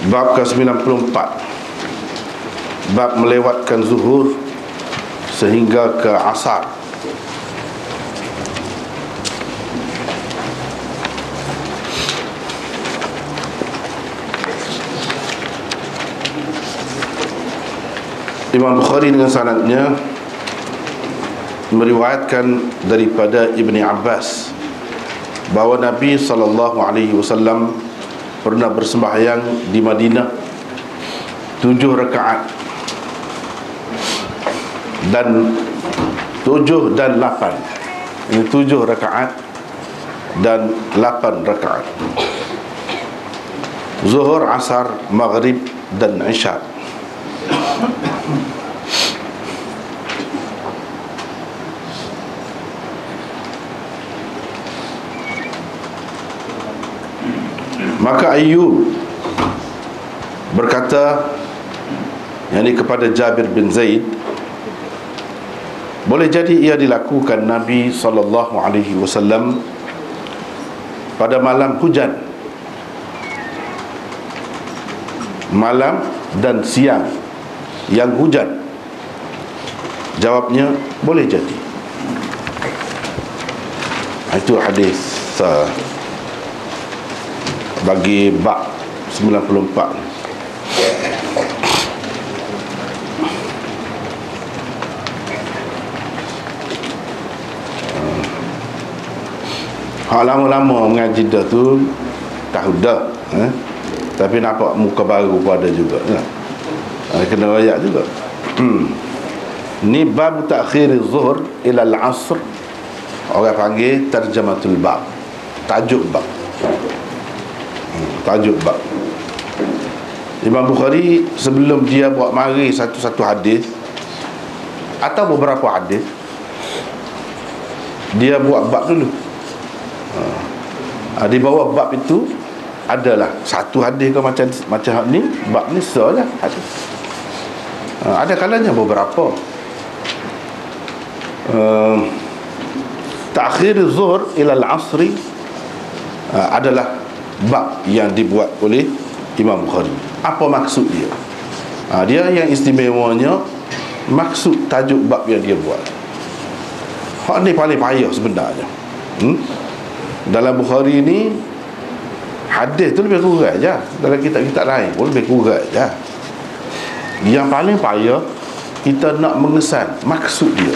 Bab ke-94, bab melewatkan zuhur sehingga ke asar. Imam Bukhari dengan sanadnya meriwayatkan daripada Ibni Abbas bahawa Nabi SAW pernah bersembahyang di Madinah 7 rakaat dan 7 dan 8. Ini 7 rakaat dan 8 rakaat. Zuhur, asar, maghrib dan isya. Maka Ayyub berkata, yakni kepada Jabir bin Zaid, boleh jadi ia dilakukan Nabi SAW pada malam hujan, malam dan siang yang hujan. Jawabnya, boleh jadi. Itu hadis bagi bab 94. Hak lama-lama mengaji dah tu tahu dah, tapi nampak muka baru pun ada juga, kena rayak juga. Ni bab ta'khir az-zuhr ila al-'asr, orang panggil tarjamatul bab, tajuk bab. Tajuk bab. Imam Bukhari sebelum dia buat mari satu-satu hadis atau beberapa hadis, dia buat bab dulu. Di bawah bab itu adalah satu hadis ke macam ni, bab ni salah hadis. Ada kalanya beberapa. Ta'khir az-zuhr ila al-'asri adalah bab yang dibuat oleh Imam Bukhari. Apa maksud dia? Dia yang istimewanya maksud tajuk bab yang dia buat. Hak ni paling payah sebenarnya. Dalam Bukhari ni hadis tu lebih kurang je. Dalam kitab-kitab lain pun lebih kurang je. Yang paling payah kita nak mengesan maksud dia.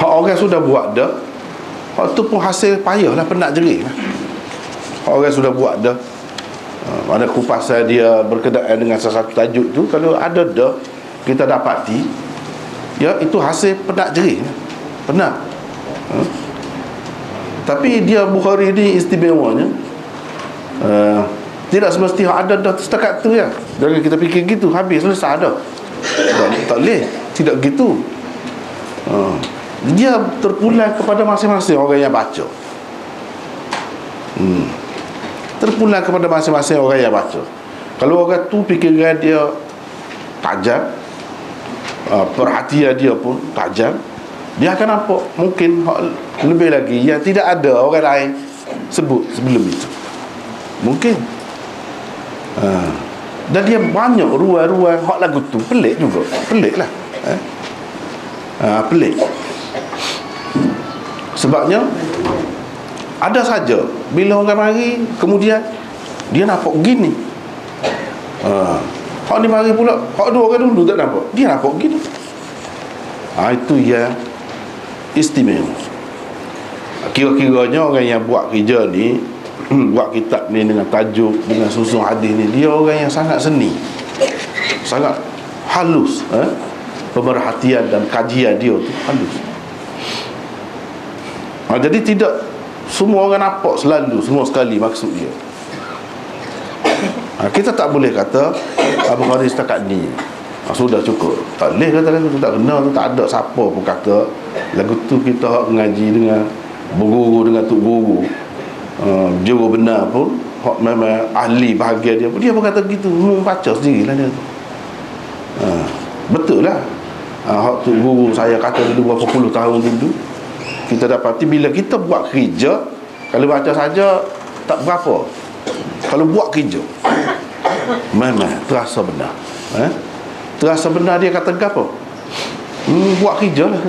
Hak orang sudah buat dah, hak tu pun hasil payah lah, penat jerih lah. Orang sudah buat dah, mana kupasan dia berkenaan dengan satu tajuk tu, kalau ada dah kita dapati, ya itu hasil penat jerih, penat. Tapi dia Bukhari ni istimewanya, tidak semestinya ada dah setakat tu ya. Jangan kita fikir gitu, habis selesai dah. Tak boleh, tidak gitu. Dia terpulang kepada masing-masing orang yang baca. Terpulang kepada masing-masing orang yang baca. Kalau orang tu fikiran dia tajam, perhatian dia pun tajam, dia akan nampak mungkin lebih lagi yang tidak ada orang lain sebut sebelum itu. Mungkin. Dan dia banyak ruang-ruang hak lagu tu pelik juga. Pelik lah. Pelik. Sebabnya ada saja bila orang mari kemudian dia nampak gini. Hak ni mari pula, hak dua orang dulu tak nampak, dia nampak gini. Itu yang istimewa. Kira-kiranya orang yang buat kerja ni, buat kitab ni dengan tajuk, dengan susun hadis ni, dia orang yang sangat seni, sangat halus. Pemerhatian dan kajian dia tu halus. Jadi tidak semua orang nampak selalu, semua sekali maksud dia. Kita tak boleh kata Abu Bukhari setakat ni sudah cukup. Tak boleh kata lagu tu tak kena, tu tak ada siapa pun kata lagu tu kita mengaji dengan berguru, dengan tuk guru, juru benar pun, hak memang ahli bahagian dia pun, dia pun kata gitu. Baca sendirilah dia tu. Betul lah. Hak tuk guru saya kata dulu berapa puluh tahun dulu, kita dapati bila kita buat kerja, kalau baca saja tak berapa. Kalau buat kerja memang terasa benar. Terasa benar dia kata apa? Buat kerja lah.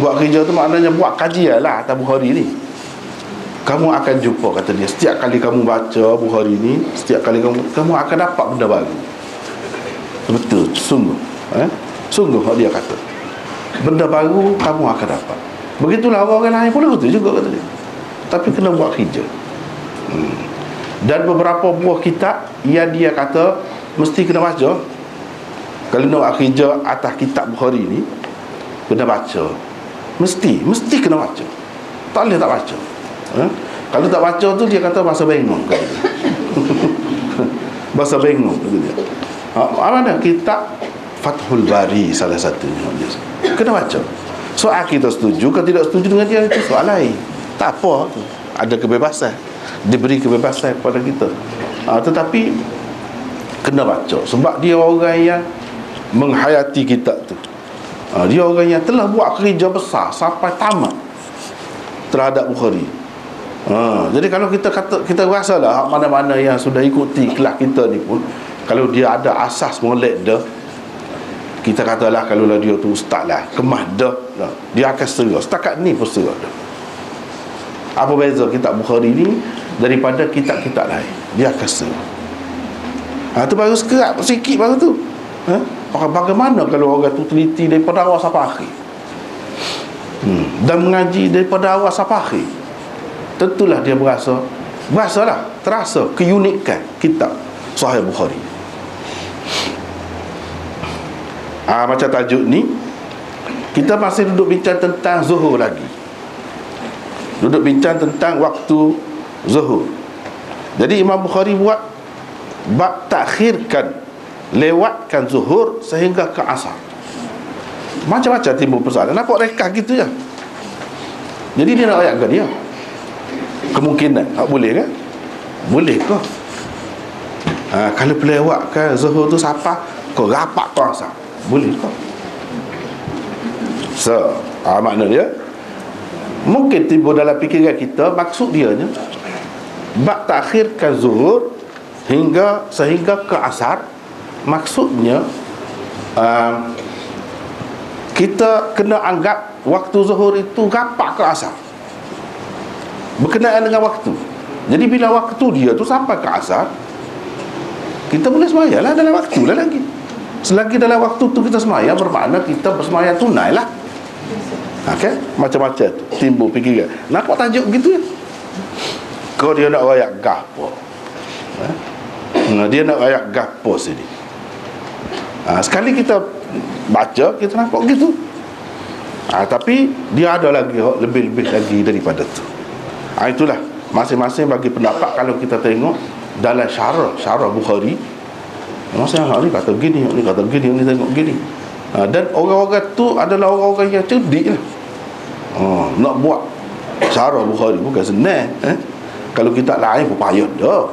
Buat kerja tu maknanya buat kajian lah atas Bukhari ni. Kamu akan jumpa, kata dia, setiap kali kamu baca Bukhari ni, setiap kali kamu akan dapat benda baru. Betul, sungguh. Sungguh dia kata, benda baru kamu akan dapat. Begitulah orang lain pun betul juga, kata dia. Tapi kena buat kerja. Dan beberapa buah kitab yang dia kata mesti kena baca. Kalau nak buat kerja atas kitab Bukhari ni, kena baca. Mesti kena baca. Tak boleh tak baca. Kalau tak baca tu dia kata bahasa bengong, kata dia. Bahasa bengong, kata dia. Mana kitab Fathul Bari salah satunya, kena baca. Soal kita setuju ke tidak setuju dengan dia, itu soal lain. Tak apa, ada kebebasan, diberi kebebasan kepada kita. Tetapi kena baca, sebab dia orang yang menghayati kitab tu. Dia orang yang telah buat kerja besar sampai tamat terhadap Bukhari. Jadi kalau kita kata, kita rasalah mana-mana yang sudah ikuti kelas kita ni pun, kalau dia ada asas molek dah, kita katalah kalau lah dia tu ustaz lah, kemah dah, dia akan serah. Setakat ni pun serah dah. Apa beza kitab Bukhari ni daripada kitab-kitab lain? Dia akan serah. Tu baru sekerat sikit baru tu. Bagaimana kalau orang tu teliti daripada awal sampai akhir, dan mengaji daripada awal sampai akhir, tentulah dia terasa keunikan kitab Sahih Bukhari. Macam tajuk ni, kita masih duduk bincang tentang zuhur lagi. Duduk bincang tentang waktu zuhur. Jadi Imam Bukhari buat bab takhirkan, lewatkan zuhur sehingga ke asar. Macam-macam timbul persoalan. Nampak rekah gitu je. Jadi dia nak ayatkan dia. Kemungkinan boleh kan? Boleh ke? Kalau pelewatkan zuhur tu siapa, kau rapat kau asar, boleh ke? So, makna dia mungkin timbul dalam fikiran kita, maksud dia ni bab takhirkan zuhur sehingga ke asar. Maksudnya kita kena anggap waktu zuhur itu rapat ke asar, berkenaan dengan waktu. Jadi bila waktu dia tu sampai ke asar, kita boleh semaya lah dalam waktu lah lagi. Selagi dalam waktu tu kita semaya, bermakna kita bersemaya tunai lah. Okay? Macam-macam tu timbul fikiran. Nampak tajuk gitu ya? Kau dia nak rayak gapo? Dia nak rayak gapo sini. Sekali kita baca, kita nampak gitu. Tapi dia ada lagi lebih-lebih lagi daripada tu. Itulah masing-masing bagi pendapat. Kalau kita tengok dalam syarah Bukhari, masing-masing ni kata gini, ni kata gini, ni tengok gini. Dan orang-orang tu adalah orang-orang yang cerdik lah. Nak buat syarah Bukhari bukan senang. Kalau kita lain pun payah dah.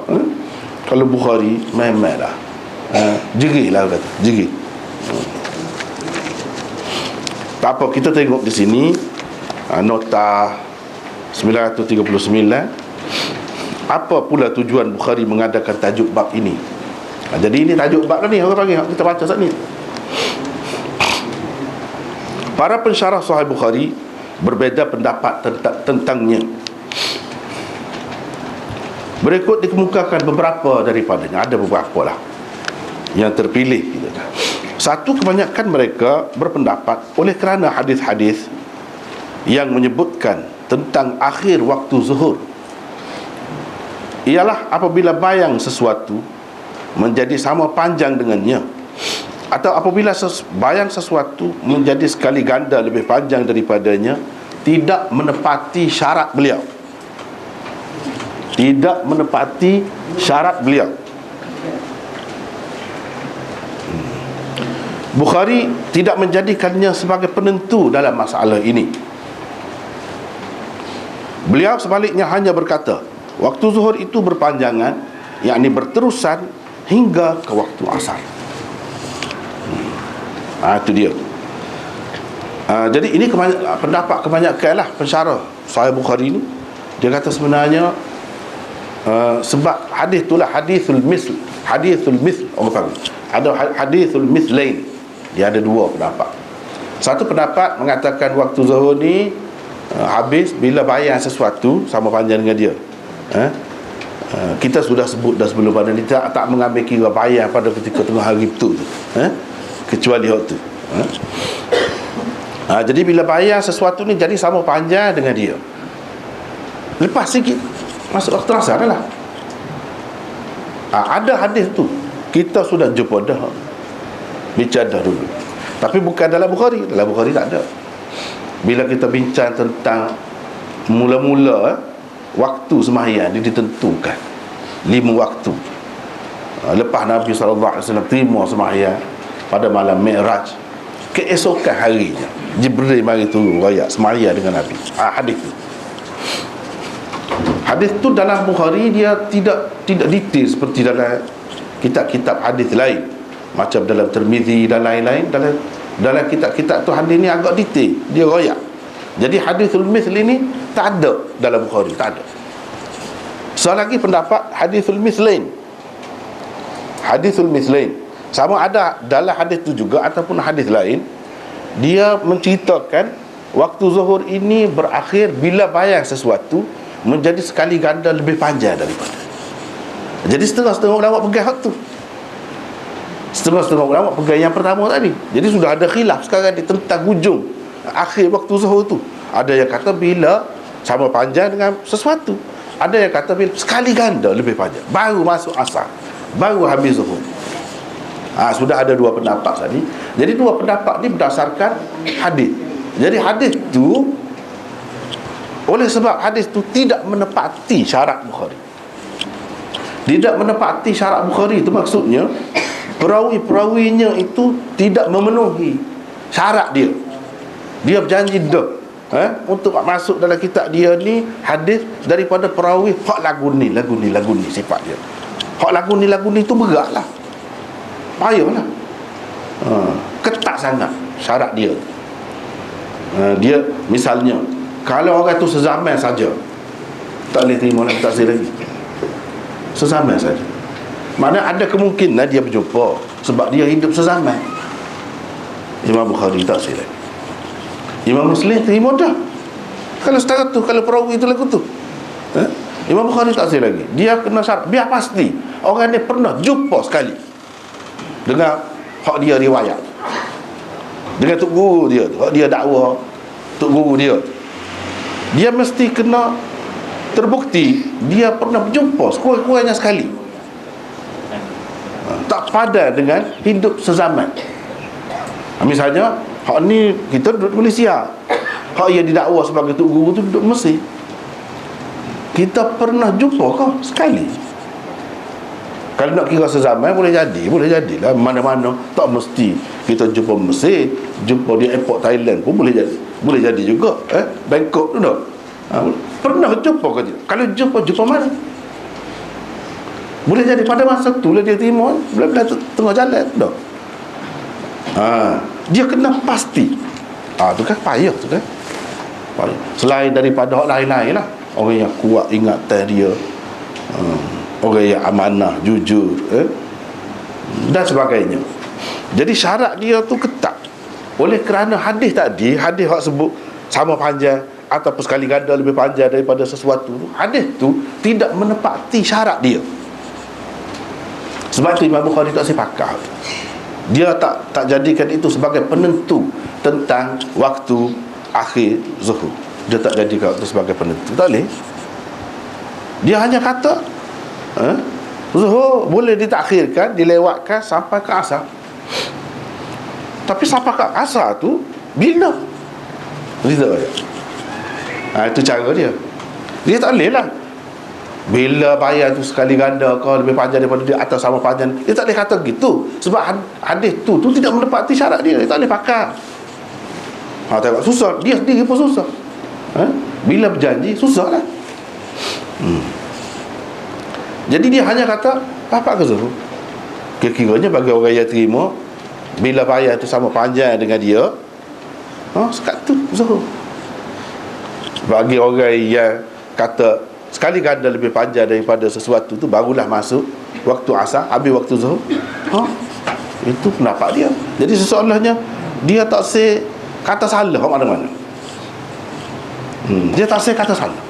Kalau Bukhari memang lah jeri lah, kata jeri. Tak apa, kita tengok di sini nota 939. Apa pula tujuan Bukhari mengadakan tajuk bab ini? Jadi ini tajuk bab ni, orang panggil, kita baca saat ni. Para pensyarah Sahih Bukhari berbeza pendapat tentangnya. Berikut dikemukakan beberapa daripadanya. Ada beberapa lah yang terpilih gitu. Satu, kebanyakan mereka berpendapat oleh kerana hadis-hadis yang menyebutkan tentang akhir waktu zuhur, ialah apabila bayang sesuatu menjadi sama panjang dengannya, atau apabila bayang sesuatu menjadi sekali ganda lebih panjang daripadanya, tidak menepati syarat beliau. Tidak menepati syarat beliau. Bukhari tidak menjadikannya sebagai penentu dalam masalah ini. Beliau sebaliknya hanya berkata, waktu zuhur itu berpanjangan, yakni berterusan hingga ke waktu asar. Itu dia. Jadi ini pendapat kebanyakan lah pensyarah Sahih Bukhari ini. Dia kata sebenarnya sebab hadis itulah hadithul misl. Orang panggil ada hadithul mislain. Dia ada dua pendapat. Satu pendapat mengatakan waktu zuhur ni habis bila bayar sesuatu sama panjang dengan dia. Kita sudah sebut dah sebelum pada ni, tak mengambil kira bayar pada ketika tengah hari itu tu. Kecuali waktu. Jadi bila bayar sesuatu ni jadi sama panjang dengan dia. Lepas sikit masuk waktu asar dah lah. Ada hadis tu, kita sudah jumpa dah, bincang dah dulu. Tapi bukan dalam Bukhari. Dalam Bukhari tak ada. Bila kita bincang tentang mula-mula waktu sembahyang, dia ditentukan 5 waktu. Lepas Nabi SAW terima sembahyang pada malam Mi'raj, keesokan harinya Jibril mari turun raya sembahyang dengan Nabi. Hadis tu. Hadis tu dalam Bukhari dia tidak detail seperti dalam kitab-kitab hadis lain, macam dalam Tirmizi dan lain-lain. Dalam kitab-kitab tu hadis ni agak detail, dia royak. Jadi hadithul mithl ini tak ada dalam Bukhari, tak ada. Lagi pendapat hadithul mithlain. Hadithul mithlain sama ada dalam hadis tu juga ataupun hadis lain, dia menceritakan waktu zuhur ini berakhir bila bayang sesuatu menjadi sekali ganda lebih panjang daripada. Jadi setengah-setengah ulama pegang hak tu. Setengah-setengah ulama pegang yang pertama tadi. Jadi sudah ada khilaf sekarang di tentang hujung akhir waktu zuhur tu. Ada yang kata bila sama panjang dengan sesuatu, ada yang kata bila sekali ganda lebih panjang, baru masuk asar, baru habis zuhur. Sudah ada dua pendapat tadi. Jadi dua pendapat ni berdasarkan hadis. Jadi hadis tu, oleh sebab hadis tu tidak menepati syarat Bukhari. Tidak menepati syarat Bukhari itu maksudnya perawi-perawinya itu tidak memenuhi syarat dia. Dia berjanji dah untuk masuk dalam kitab dia ni hadis daripada perawi hak lagu ni sifat dia. Hak lagu ni tu beratlah, payahlah, ketat sangat syarat dia. Dia misalnya kalau orang tu sezaman saja, tak boleh terima lagi, tak lagi. Sezaman saja, mana ada kemungkinan dia berjumpa sebab dia hidup sezaman. Imam Bukhari tak silap. Imam Muslim terima dah kalau setakat tu, kalau perawi itu lagu tu. Imam Bukhari tak silap lagi. Dia kena syarat, biar pasti orang ni pernah jumpa sekali dengan hak dia riwayat, dengan tok guru dia, hak dia dakwa tok guru dia. Dia mesti kena terbukti dia pernah berjumpa sekurang-kurangnya sekali. Tak padan dengan hidup sezaman. Misalnya hak ni kita duduk Malaysia, hak yang didakwa sebagai tok guru tu duduk Mesir. Kita pernah jumpa kau sekali. Kalau nak kira sezaman boleh jadilah mana-mana. Tak mesti kita jumpa Mesir, jumpa di airport Thailand pun boleh jadi juga. Bangkok tu tak? Pernah jumpa ke dia? Kalau jumpa mana? Boleh jadi pada masa tu lah dia terima, bila tengah jalan tak? Dia kena pasti. Tu kan payah tu kan. Selain daripada hak lain-lain lah, orang yang kuat ingatan dia, orang yang amanah, jujur, dan sebagainya. Jadi syarat dia tu ketat. Oleh kerana hadis tadi, hadis hak sebut sama panjang ataupun sekali ganda lebih panjang daripada sesuatu, hadis tu tidak menepati syarat dia. Sebab itu Imam Bukhari tak sepakat. Dia tak jadikan itu sebagai penentu tentang waktu akhir zuhur. Dia tak jadikan itu sebagai penentu. Tak boleh. Dia hanya kata zuhur boleh ditakhirkan, dilewatkan sampai ke asar. Tapi sampai ke asar tu bila? Tidak ya. Itu cara dia. Dia tak boleh lah bila bayar tu sekali ganda kau lebih panjang daripada dia atau sama panjang. Dia tak boleh kata gitu. Sebab hadis tu tidak menepati syarat dia. Dia tak boleh pakai. Tengok susah. Dia sendiri pun susah. Bila berjanji susah lah. Jadi dia hanya kata apa ke zuhur. Kira-kiranya bagi orang yang terima, bila bayar tu sama panjang dengan dia, sekat tu zuhur. Bagi orang yang kata sekali ganda lebih panjang daripada sesuatu tu, barulah masuk waktu asar, habis waktu zuhur. Itu pendapat dia. Jadi seolah-olahnya dia tak say kata salah mana-mana. Dia tak say kata salah.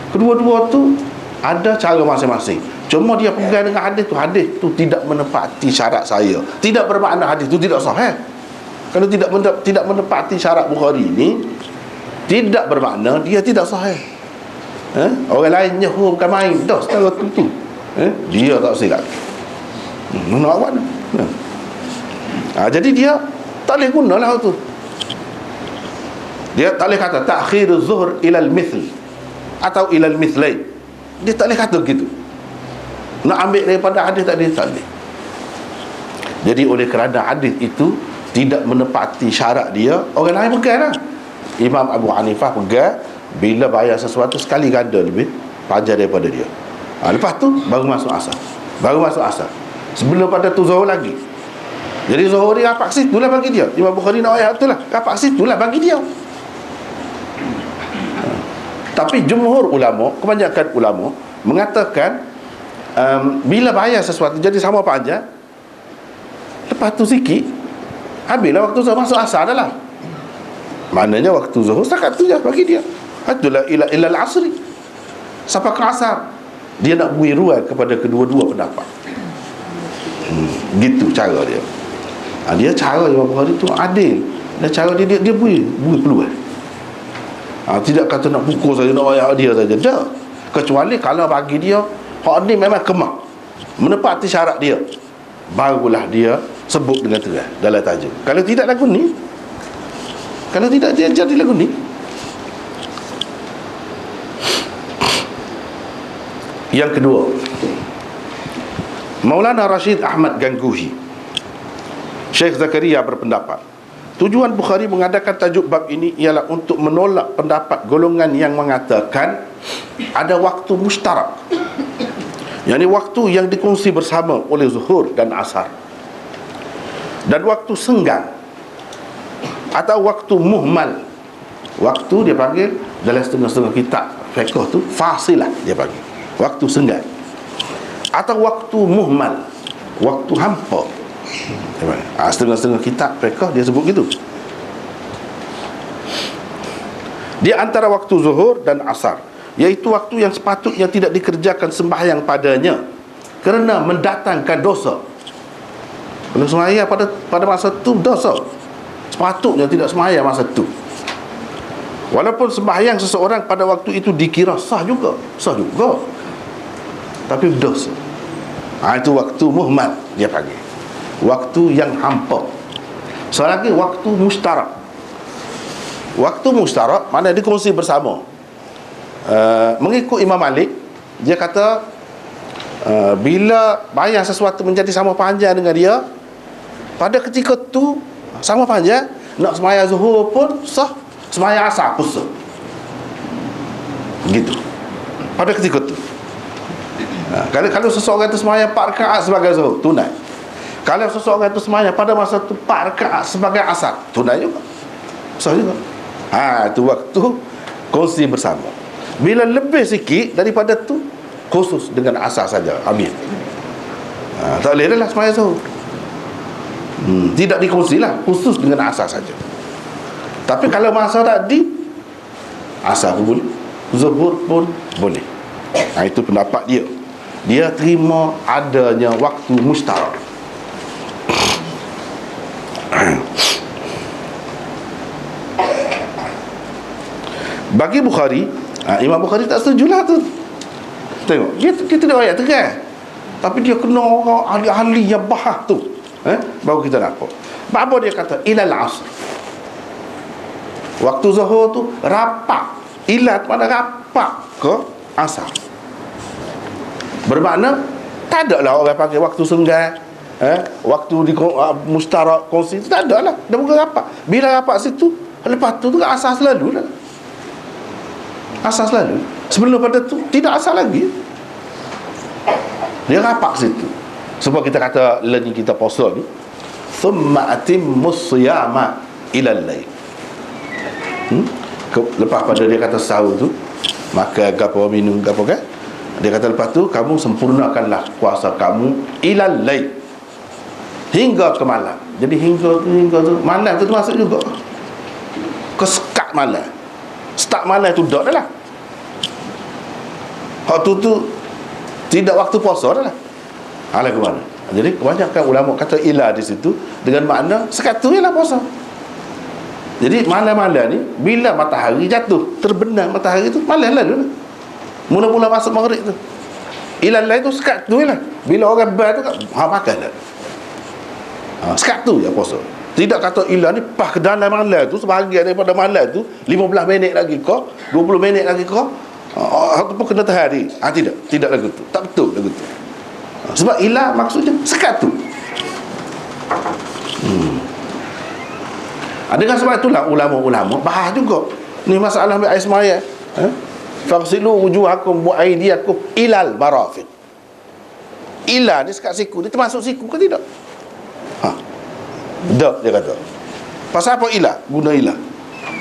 Kedua-dua tu ada cara masing-masing. Cuma dia pegang dengan hadis tu tidak menepati syarat saya. Tidak bermakna hadis tu tidak sahih. Kalau tidak menepati syarat Bukhari ni, tidak bermakna dia tidak sahih. Orang lain nyahu bukan main dah secara tentu. Dia tak silap. Mana awak ni? Jadi dia tak boleh gunalah tu. Dia tak boleh kata ta'khir az-zuhr ila al-mithl atau ila al-mithlain. Dia tak boleh kata gitu. Nak ambil daripada hadis tak boleh. Jadi oleh kerana hadis itu tidak menepati syarat dia, orang lain pegang lah. Imam Abu Hanifah pegang bila bayar sesuatu sekali ganda lebih panjang daripada dia. Lepas tu baru masuk asar. Sebelum pada tu zuhur lagi. Jadi zuhur dia rapat situ lah bagi dia. Imam Bukhari nak ayat tu lah, rapat situ lah bagi dia. Tapi jumhur ulama, kebanyakan ulama mengatakan bila bayar sesuatu jadi sama panjang, lepas tu sikit habislah waktu zuhur, masuk asar dah lah. Maknanya waktu zuhur setakat tu je bagi dia. Itulah ila al-asri, sampai ke asar. Dia nak beri ruang kepada kedua-dua pendapat. Gitu cara dia. Dia cara Imam Bukhari tu adil. Dan cara dia beri peluang. Tidak kata nak pukul saja, nak ayat dia saja. Tak. Kecuali kalau bagi dia hak ni memang kemak, menepati syarat dia, barulah dia sebut dengan terang dalam tajuk. Kalau tidak lagu ni, kalau tidak dia jadi lagu ni. Yang kedua, Maulana Rashid Ahmad Ganguhi, Syekh Zakaria berpendapat, tujuan Bukhari mengadakan tajuk bab ini ialah untuk menolak pendapat golongan yang mengatakan ada waktu mustarak, yakni waktu yang dikongsi bersama oleh zuhur dan asar, dan waktu senggang atau waktu muhmal. Waktu dia panggil dalam setengah-setengah kitab fiqh tu fasilah, dia panggil waktu senggang, atau waktu muhmal, waktu hampa. Setengah-setengah kitab fiqh dia sebut gitu. Di antara waktu zuhur dan asar, iaitu waktu yang sepatutnya tidak dikerjakan sembahyang padanya kerana mendatangkan dosa. Kalau sembahyang pada masa tu dosa, sepatutnya tidak sembahyang masa tu. Walaupun sembahyang seseorang pada waktu itu dikira sah juga, tapi berdosa. Itu waktu muhmal dia panggil, waktu yang hampa. Lagi waktu mustarak. Waktu mustarak mana dikongsi bersama. Mengikut Imam Malik, dia kata bila bayang sesuatu menjadi sama panjang dengan dia, pada ketika tu sama panjang, nak sembahyang zuhur pun sah, sembahyang asar pun sah. Gitu. Pada ketika tu. Kalau seseorang itu sembahyang 4 rakaat sebagai zuhur, tunai. Kalau seseorang itu sembahyang pada masa tu 4 rakaat sebagai asar, tunai juga, sah juga. Itu waktu kongsi bersama. Bila lebih sikit daripada tu, khusus dengan asar saja, habis. Tak boleh lah sembahyang zuhur. Tidak dikongsi lah, khusus dengan asar saja. Tapi kalau masa tadi, asar pun boleh, zuhur pun boleh. Itu pendapat dia. Dia terima adanya waktu mustarak. Bagi Bukhari, Imam Bukhari tak setujulah tu. Tengok, kita dah ayat terang, tapi dia kena orang ahli-ahli yang bahas tu, baru kita dapat. Apa dia kata? Ilal asr. Waktu zuhur tu rapat. Ilat pada rapat ke asar. Bermakna tak ada lah orang panggil waktu senggang, waktu di mustarak kongsi, tak ada lah. Dia bukan rapat. Bila rapat situ, lepas tu asar selalu lah. Asar selalu. Sebelum pada tu tidak asar lagi. Dia rapat situ. Sebab kita kata learning kita puasa ni, thumma atimmus siyama ilal lail. Lepas pada dia kata sahur tu, makan gapo, minum gapo kan. Dia kata lepas tu kamu sempurnakanlah puasa kamu ilal lail, hingga ke malam. Jadi hingga tu malam tu masuk juga ke sekat malam. Start malam tu dak dah lah. Hak tu tidak waktu puasa dah lah. Hala ke mana? Jadi kebanyakan ulama kata ila di situ dengan makna sekat tu ialah puasa. Jadi malam-malam ni bila matahari jatuh, terbenam matahari tu malam lalu lah. Mula-mula masuk maghrib tu. Ilal lain tu sekat tu lah. Bila orang bar tu makan dah. Sekat tu je puasa. Tidak kata ilah ni pas ke dalam malam tu, sebahagian daripada malam tu 15 minit lagi kau, 20 minit lagi kau, ataupun kena terhari. Tidak lagu tu. Tak betul lagu tu. Sebab ilah maksudnya sekat tu. Dengan sebab itulah ulama-ulama bahas juga ni masalah ambil air semaya. Fagsilu wujuhakum wa aydiyakum ilal marafiq. Ila ni sekat siku, dia termasuk siku ke tidak? Tak, dia kata. Pasal apa ila? Guna ila.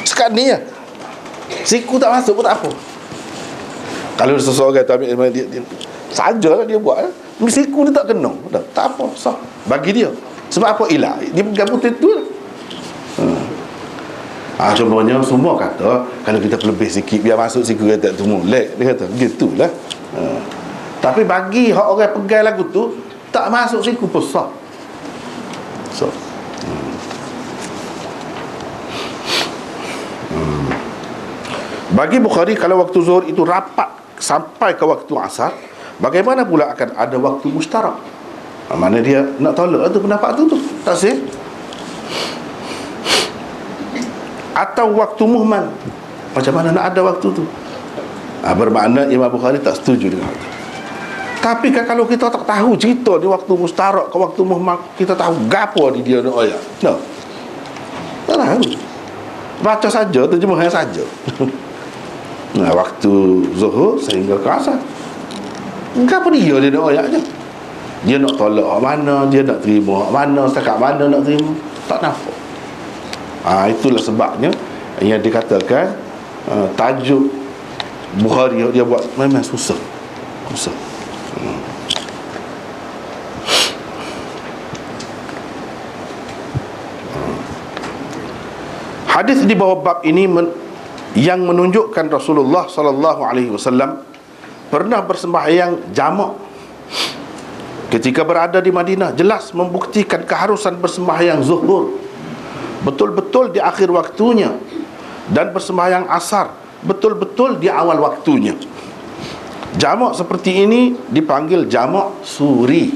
Sekat ni ya. Siku tak masuk pun tak apa. Kalau seseorang tu ambil dia sajalah dia buat. Siku dia tak kena. Tak apa, sah. Bagi dia. Sebab apa ila? Dia gabung tu lah. Contohnya semua kata kalau kita lebih sikit biar masuk siku kata tu molek, dia kata gitulah. Tapi bagi hak orang pegang lagu tu tak masuk siku pun sah. Bagi Bukhari kalau waktu zuhur itu rapat sampai ke waktu asar, bagaimana pula akan ada waktu mustarak? Mana dia nak tolak tu pendapat tu tak sah? Atau waktu muhmal, macam mana nak ada waktu tu? Bermakna Imam Bukhari tak setuju dengan itu. Tapi kan kalau kita tak tahu cerita di waktu mustarak ke waktu muhmal, kita tahu gapo di dia nak ayat. No. Tak tahu. Baca saja, terjemahan saja. Waktu zuhur sehingga ke asar. Gapo dia nak ayatnya? Dia nak tolak mana, dia nak terima mana, setakat mana nak terima, tak nampak. Itulah sebabnya yang dikatakan tajuk Bukhari dia buat memang susah. Hadis di bawah bab ini yang menunjukkan Rasulullah sallallahu alaihi wasallam pernah bersembahyang jamak ketika berada di Madinah, jelas membuktikan keharusan bersembahyang zuhur betul-betul di akhir waktunya dan bersembahyang asar betul-betul di awal waktunya. Jamak seperti ini dipanggil jamak suri.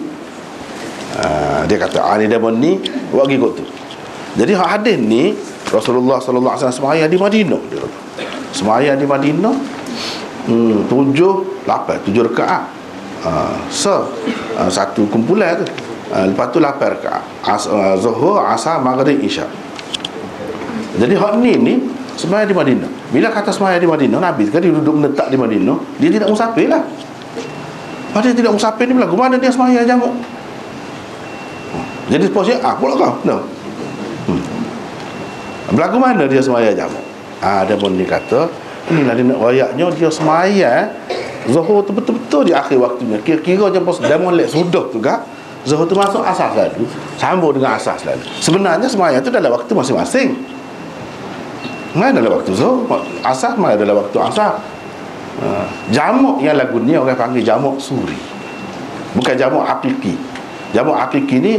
Dia kata ni dia ni buat gigit tu. Jadi hadis ni Rasulullah sallallahu alaihi wasallam sembahyang di Madinah, dia kata. Sembahyang di Madinah 7 rakaat. Satu kumpulan tu. Lepas tu 8 rakaat. Zuhur, asar, maghrib, isyak. Jadi hak ni sembahyang di Madinah. Bila kata sembahyang di Madinah, Nabi kan dia duduk menetap di Madinah, dia tidak musafir lah. Pada dia tidak musafir ni berlaku mana dia sembahyang jamak. Jadi posisi pula kau. No. Berlaku mana dia sembahyang jamak. Ada pun dia kata inilah dia nak rayaknya dia sembahyang zuhur tu betul-betul di akhir waktunya. Kira-kira jam pas dah molek sudah tu kan. Zuhur tu masuk asar selalu, sambung dengan asar selalu. Sebenarnya sembahyang tu dalam waktu masing-masing. Mana dalam waktu zuhur, asar mana dalam waktu asar. Jamak yang lagu ni orang panggil jamak suri, bukan jamak hakiki. Jamak hakiki ni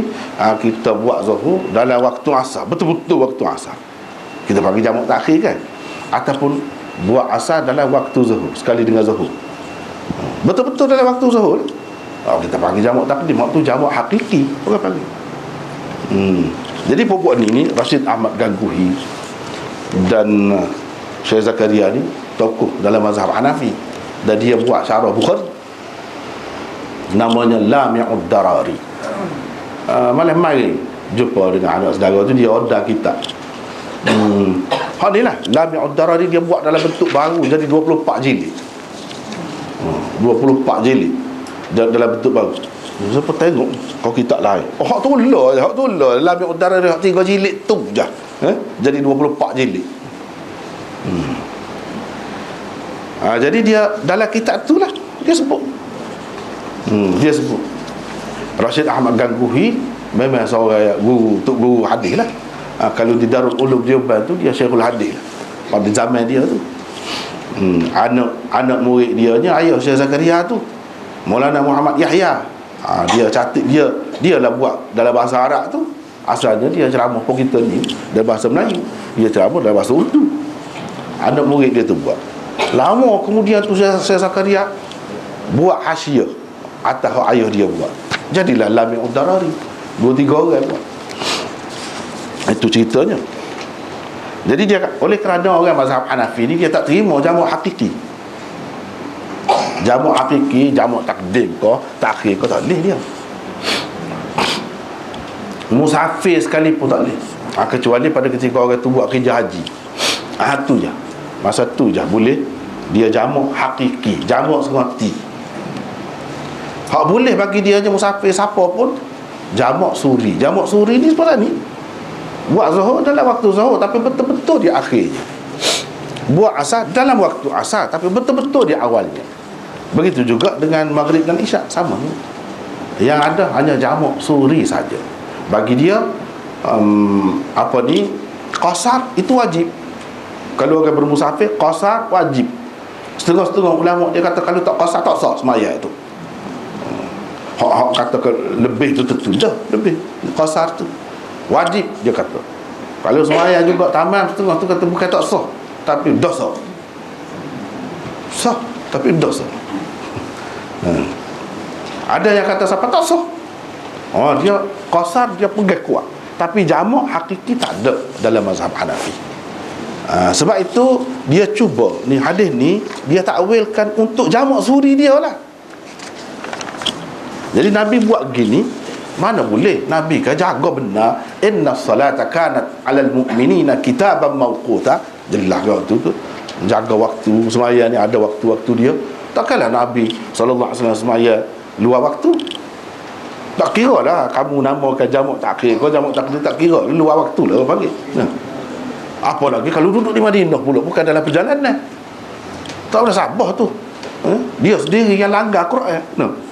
kita buat zuhur dalam waktu asar, betul-betul waktu asar, kita panggil jamak takhir kan. Ataupun buat asar dalam waktu zuhur, sekali dengan zuhur, betul-betul dalam waktu zuhur, kita panggil jamak takdim. Waktu jamak hakiki orang panggil. Jadi pokok ni Rashid Ahmad Gangguhi dan Syekh Zakaria ni tokoh dalam mazhab Hanafi, dan dia buat syarah Bukhari namanya Lami'ud Darari. Malam mari jumpa dengan anak saudara tu, dia order kitab. Hak ni lah Lami'ud Darari, dia buat dalam bentuk baru jadi 24 jilid. 24 jilid dalam bentuk baru. Siapa tengok kau kitab lain, hak tu lah Lami'ud Darari, hak 3 jilid tu je. Jadi 24 jilid. Jadi dia dalam kitab tu lah dia sebut. Dia sebut Rashid Ahmad Gangguhi memang seorang guru hadis lah. Kalau di Darul Ulum Deoban tu dia Syekhul Hadis lah pada zaman dia tu. Anak murid dia ni ayah Syekh Zakaria tu Maulana Muhammad Yahya. Dia catat dia lah buat dalam bahasa Arab tu. Asalnya dia ceramah pun kita ni dalam bahasa Melayu, dia ceramah dalam bahasa Urdu. Anak murid dia tu buat. Lama kemudian tu Syekh Zakaria buat hasyiah atas ayah dia buat. Jadilah Lami' Ud-Darari. 2-3 orang buat. Itu ceritanya. Jadi dia, oleh kerana orang mazhab Hanafi ni dia tak terima jamak hakiki. Jamak hakiki, jamak takdim ke, takhir ke, tak boleh dia. Musafir sekalipun tak boleh. Kecuali pada ketika orang tu buat kerja haji. Tu je. Masa tu je boleh dia jamak hakiki, jamak serati. Hak boleh bagi dia je musafir siapa pun jamak suri. Jamak suri ni sebenarnya ni buat zuhur dalam waktu zuhur tapi betul-betul di akhirnya. Buat asar dalam waktu asar tapi betul-betul di awalnya. Begitu juga dengan maghrib dan isyak, sama. Yang ada hanya jamak suri saja. Bagi dia qasar itu wajib. Kalau orang bermusafir qasar wajib. Setengah-setengah ulama dia kata kalau tak qasar tak sah sembahyang itu. Hak kata lebih tu tentu je, lebih qasar tu wajib dia kata. Kalau sembahyang juga tamam setengah tu kata bukan tak sah tapi dosa. Sah tapi dosa. Ada yang kata siapa tak sah. Dia qasar dia pegang kuat tapi jamak hakiki tak ada dalam mazhab Hanafi. Sebab itu dia cuba ni hadis ni dia takwilkan untuk jamak suri dia lah. Jadi Nabi buat gini mana boleh. Nabi kan jaga benar, inna salata kanat alal mu'minina kitaban mawquta. Jelas waktu tu jaga waktu sembahyang ni ada waktu-waktu dia. Takkanlah Nabi sallallahu alaihi wasallam sembahyang luar waktu. Tak kira lah kamu namakan jamak takhir, kau jamak takhir tak kira, luar waktu lah orang panggil. Apa lagi kalau duduk di Madinah pula, bukan dalam perjalanan. Tak boleh sabar tu. Dia sendiri yang langgar Quran.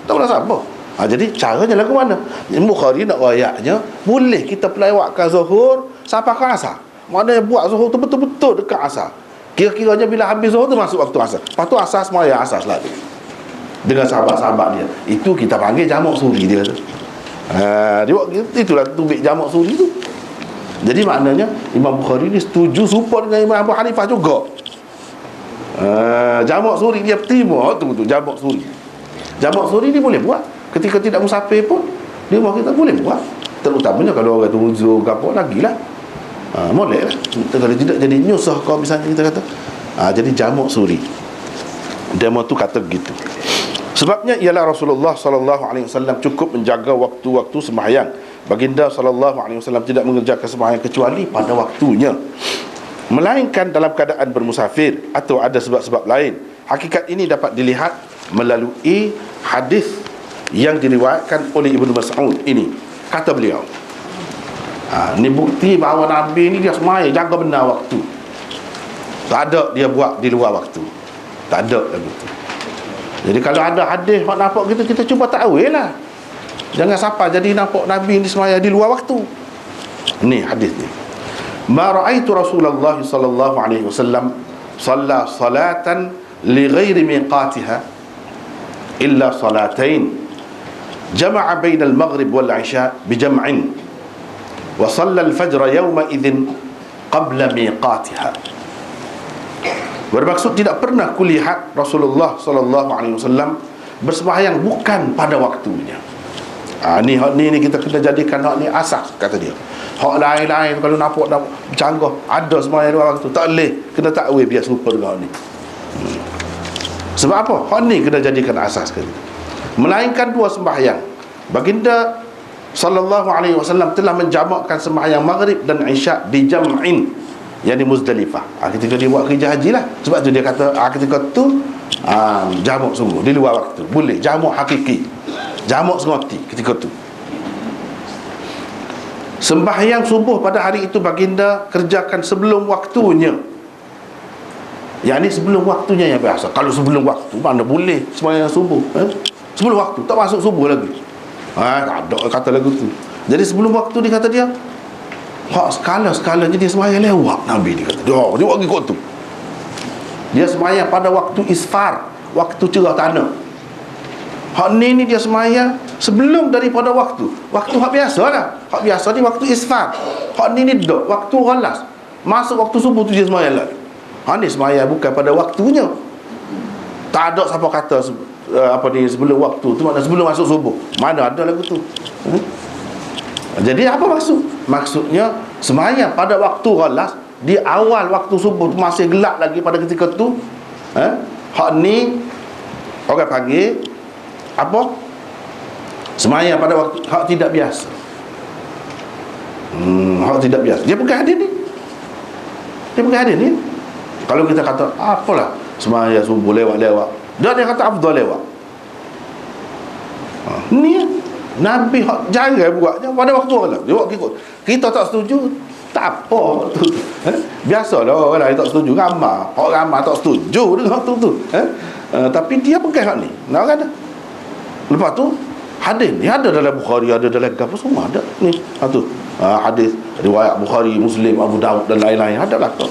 Tak boleh sabar. Jadi caranya lagu mana? Bukhari nak ayatnya boleh kita pelawatkan zuhur sampai ke asar. Mana buat zuhur tu betul-betul dekat asar. Kira-kiranya bila habis zuhur tu masuk waktu asar. Lepas tu asar semaya asar selalu. Dengan sahabat-sahabat dia. Itu kita panggil jamak suri dia tu. Itulah tubik jamak suri tu. Jadi maknanya Imam Bukhari ni setuju support dengan Imam Abu Hanifah juga. Jamak suri dia terima tu jamak suri. Jamak suri ni boleh buat ketika tidak musafir pun di rumah kita boleh buat. Terutamanya kalau orang tu uzur ke apa lagilah. Boleh lah. Kalau tidak jadi nyusah kau misalnya kita kata. Jadi jamak suri. Demo tu kata begitu. Sebabnya ialah Rasulullah sallallahu alaihi wasallam cukup menjaga waktu-waktu sembahyang. Baginda sallallahu alaihi wasallam tidak mengerjakan sembahyang kecuali pada waktunya, melainkan dalam keadaan bermusafir atau ada sebab-sebab lain. Hakikat ini dapat dilihat melalui hadis yang diriwayatkan oleh Ibnu Mas'ud ini. Kata beliau, ni bukti bahawa Nabi ni dia sembahyang jaga benar waktu. Tak ada dia buat di luar waktu. Tak ada begitu. Jadi kalau ada hadis hak nampak kita cuba takwil lah. Jangan siapa jadi nampak Nabi ni sembahyang di luar waktu. Ni hadis ni. Ma ra'aitu Rasulullah sallallahu alaihi wasallam shalla salatan li ghairi miqatiha illa salatain jama'a bain al-maghrib wal 'isha bi jam'in wa shalla al-fajr yawma idzin qabla miqatiha. Bermaksud tidak pernah kulihat Rasulullah sallallahu alaihi wasallam bersembahyang bukan pada waktunya. Ni kita kena jadikan hak ni asas, kata dia. Hak lain-lain kalau nampak dah bercanggah ada sembahyang luar waktu tak boleh, kena takwil biar serupa dengan ni. Sebab apa? Hak ni kena jadikan asas kali. Melainkan dua sembahyang. Baginda sallallahu alaihi wasallam telah menjamakkan sembahyang maghrib dan isyak di jam'in, yang di Muzdalifah. Ketika dia buat kerja haji lah. Sebab tu dia kata ketika tu jamak sungguh di luar waktu. Boleh jamak hakiki, jamak sengerti ketika tu. Sembahyang subuh pada hari itu baginda kerjakan sebelum waktunya. Yang ni sebelum waktunya yang biasa. Kalau sebelum waktu mana boleh sembahyang subuh, sebelum waktu tak masuk subuh lagi. Tak ada kata lagu tu. Jadi sebelum waktu dia kata dia hak skala-skalanya dia sembahyang lewat Nabi dia kata. Dia buat ikut tu. Dia sembahyang pada waktu isfar, waktu cerah tanah. Hak ni dia sembahyang sebelum daripada waktu. Waktu hak biasa lah. Hak biasa ni waktu isfar. Hak ni dok waktu ghalas. Masuk waktu subuh tu dia sembahyang lagi. Ni sembahyang bukan pada waktunya. Tak ada siapa kata apa ni sebelum waktu tu, makna sebelum masuk subuh. Mana ada lagu tu. Jadi apa maksud? Maksudnya sembahyang pada waktu ghalas, di awal waktu subuh tu masih gelap lagi pada ketika tu. Hak ni orang panggil apa? Sembahyang pada waktu hak tidak biasa. Hak tidak biasa. Dia bukan hadis ni. Dia bukan hadis ni. Kalau kita kata apalah sembahyang subuh lewat-lewat, dia kata afdal lewat. Ni Nabi hak jarang buatnya pada waktu lah. Dia buat ikut. Kita tak setuju, tak apa tu. Biasalah orang lain tak setuju, ramai. Orang ramai tak setuju dengan tu. Tapi dia pegang hak ni. Nak kata. Lepas tu hadis ni ada dalam Bukhari, ada dalam apa semua ada. Ni tu. Hadis riwayat Bukhari, Muslim, Abu Daud dan lain-lain ada lah tu.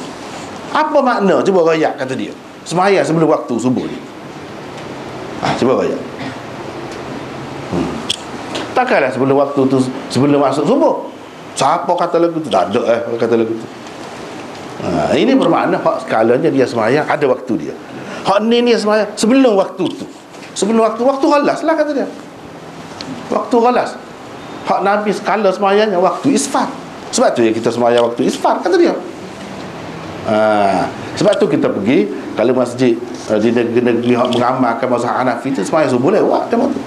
Apa makna? Cuba rayak kata dia. Sembahyang sebelum waktu subuh ni. Cuba rayak. Takkanlah sebelum waktu tu, sebelum masuk subuh. Siapa kata lagu tu? Tak ada kata lagu tu. Ini bermakna hak skalanya dia sembahyang ada waktu dia. Hak ni dia sembahyang sebelum waktu tu. Sebelum waktu ghalas lah kata dia. Waktu ghalas. Hak Nabi skala sembahyangnya waktu isfar. Sebab tu ya kita sembahyang waktu isfar kata dia. Sebab tu kita pergi kalau masjid di negeri-negeri yang mengamalkan mazhab Hanafi tu sembahyang subuh lewat macam tu.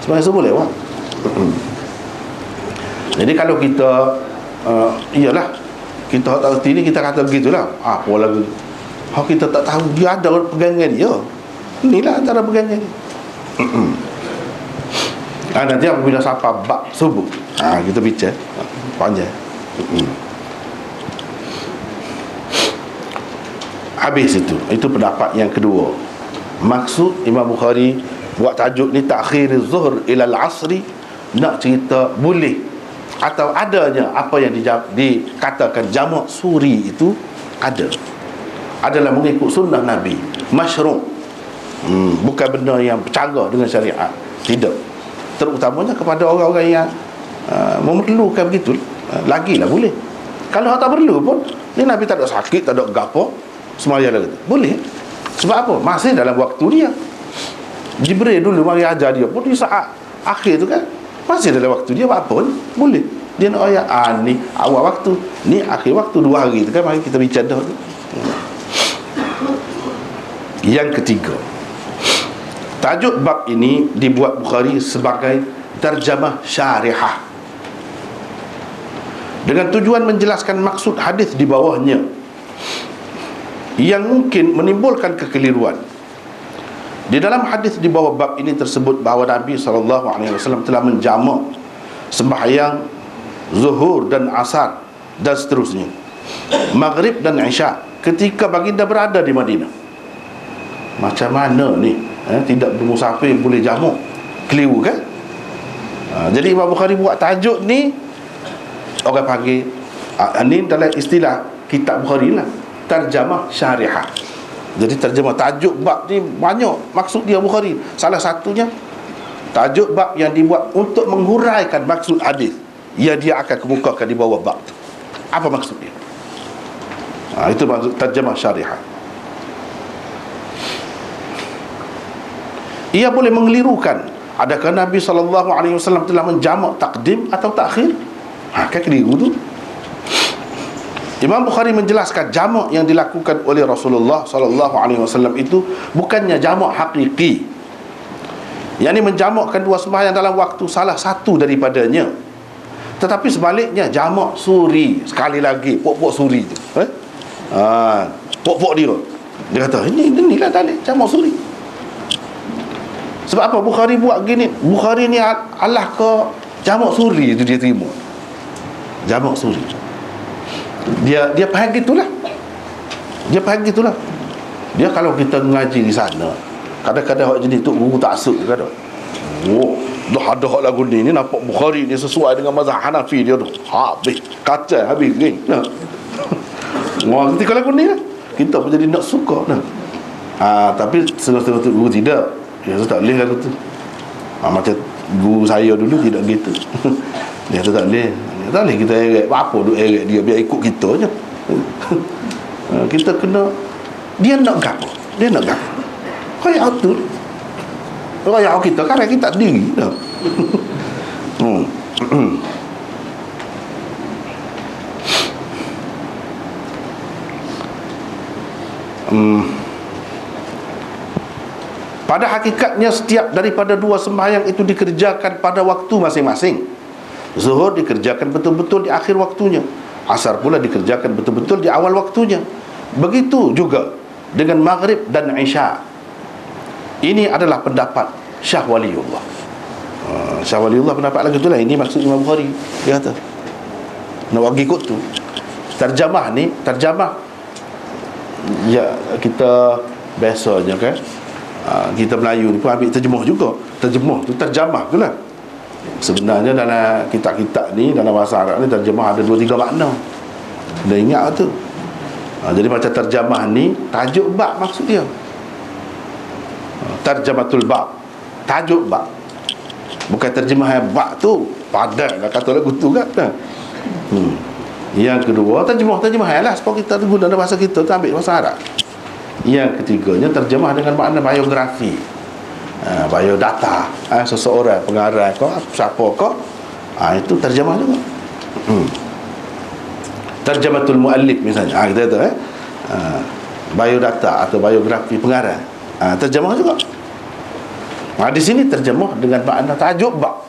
Sembahyang subuh lewat. Jadi kalau kita iyalah kita tak erti ni kita kata begitulah. Apa lagi hak kita tak tahu dia ada pegangan dia. Inilah antara pegangan dia. Nanti apabila sampai bab subuh kita bincang panjang. Habis itu pendapat yang kedua. Maksud Imam Bukhari buat tajuk ni takhir zuhr ila al-asri, nak cerita boleh atau adanya apa yang dikatakan jamak suri itu adalah mengikut sunnah Nabi, masyru'. Bukan benda yang bercara dengan syariat, tidak. Terutamanya kepada orang-orang yang memerlukan begitu, lagilah boleh. Kalau tak perlu pun, ni Nabi tak ada sakit, tak ada gapo, sembahyang lagi boleh. Sebab apa? Masih dalam waktu dia. Jibril dulu mari ajar dia pun di saat akhir tu kan, masih dalam waktu dia, apa pun boleh. Dia nak ayat ni awal waktu, ni akhir waktu 2 hari tu kan, mari kita bincang dah tu. Yang ketiga, tajuk bab ini dibuat Bukhari sebagai terjemah syarihah dengan tujuan menjelaskan maksud hadis di bawahnya yang mungkin menimbulkan kekeliruan. Di dalam hadis di bawah bab ini tersebut bahawa Nabi SAW telah menjamak sembahyang zuhur dan asar dan seterusnya, maghrib dan isya ketika baginda berada di Madinah. Macam mana ni? Tidak bermusafir boleh jamak? Keliru kan? Jadi Imam Bukhari buat tajuk ni, orang panggil ni dalam istilah kitab Bukhari lah, terjemah syarihah. Jadi terjemah tajuk bab ni banyak maksud dia Bukhari. Salah satunya tajuk bab yang dibuat untuk menghuraikan maksud hadis yang dia akan kemukakan di bawah bab tu. Apa maksud dia? Itu maksud terjemah syarihah. Ia boleh mengelirukan, adakah Nabi SAW telah menjamak takdim atau takhir? Kan keliru tu. Imam Bukhari menjelaskan jamak yang dilakukan oleh Rasulullah SAW itu bukannya jamak hakiki, yakni menjamakkan 2 sembahyang dalam waktu salah satu daripadanya, tetapi sebaliknya jamak suri. Sekali lagi pok-pok suri tu, pok-pok dia kata inilah dalil jamak suri. Sebab apa Bukhari buat gini? Bukhari ni Allah ke jamak suri itu dia terima. Jamak suri. Dia faham gitulah. Dia faham gitulah. Dia kalau kita ngaji di sana, kadang-kadang hak jenis tu guru taksub kan. Oh, dah ada hak lagu ni nampak Bukhari ni sesuai dengan mazhab Hanafi dia tu. Habis kacau habis geng. Nah. Wah, ketika lagu ni lah, kita pun jadi nak suka nah. Tapi setengah-setengah tu guru tidak. Dia tu tak boleh lagu tu. Macam guru saya dulu tidak gitu. Dia tu tak boleh. Dia tak boleh kita eret. Apa duk eret dia, biar ikut kita je. Kita kena, dia nak gapo, dia nak gapo. Kayak tu. Kayak kita kan kita diri dah. Pada hakikatnya setiap daripada dua sembahyang itu dikerjakan pada waktu masing-masing. Zuhur dikerjakan betul-betul di akhir waktunya, asar pula dikerjakan betul-betul di awal waktunya. Begitu juga dengan maghrib dan isya. Ini adalah pendapat Syah Waliullah. Syah Waliullah pendapat lagu tu lah. Ini maksud Imam Bukhari. Dia kata nak bagi ikut tu. Terjemah ni, terjemah ya kita biasanya kan, kita Melayu ni pun ambil terjemah juga. Terjemah tu terjemah tu lah. Sebenarnya dalam kitab-kitab ni, dalam bahasa Arab ni, terjemah ada 2-3 makna. Dah ingat tu. Jadi macam terjemah ni, tajuk bab maksud dia. Tarjamatul bab, tajuk bab. Bukan terjemahan bab tu padat lah kata lagu tu kan. Yang kedua, terjemahan lah sebab kita guna dalam bahasa kita tu, ambil bahasa Arab. Yang ketiganya, terjemah dengan makna biografi, biodata, seseorang, pengarang kau, siapa kau, itu terjemah juga. Terjematul muallif misalnya, kita kata biodata atau biografi pengarang, terjemah juga. Di sini terjemah dengan makna tajuk bab.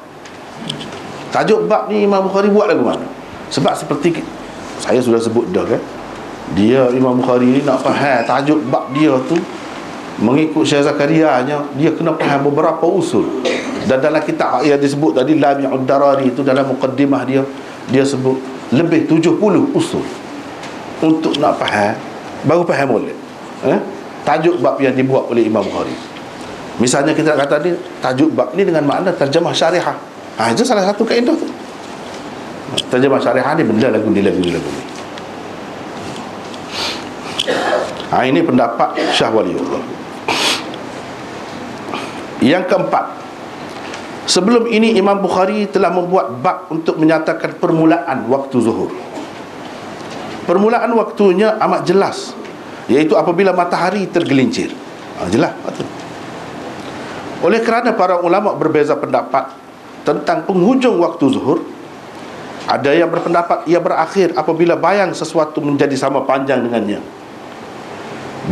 Tajuk bab ni Imam Bukhari buat lagu mana? Sebab seperti saya sudah sebut dah kan, dia Imam Bukhari ni nak faham tajuk bab dia tu, mengikut Syekh Zakarianya, dia kena faham beberapa usul. Dan dalam kitab yang disebut tadi Lami'ud Darari itu, dalam mukaddimah dia sebut lebih 70 usul untuk nak faham, baru faham boleh tajuk bab yang dibuat oleh Imam Bukhari. Misalnya kita nak kata ni tajuk bab ni dengan makna terjemah syariah. Itu salah satu kaedah tu. Terjemah syariah ni benda lagu ni. Ini pendapat Syah Waliullah. Yang keempat, sebelum ini Imam Bukhari telah membuat bab untuk menyatakan permulaan waktu zuhur. Permulaan waktunya amat jelas, iaitu apabila matahari tergelincir. Jelas betul. Oleh kerana para ulama berbeza pendapat tentang penghujung waktu zuhur, ada yang berpendapat ia berakhir apabila bayang sesuatu menjadi sama panjang dengannya,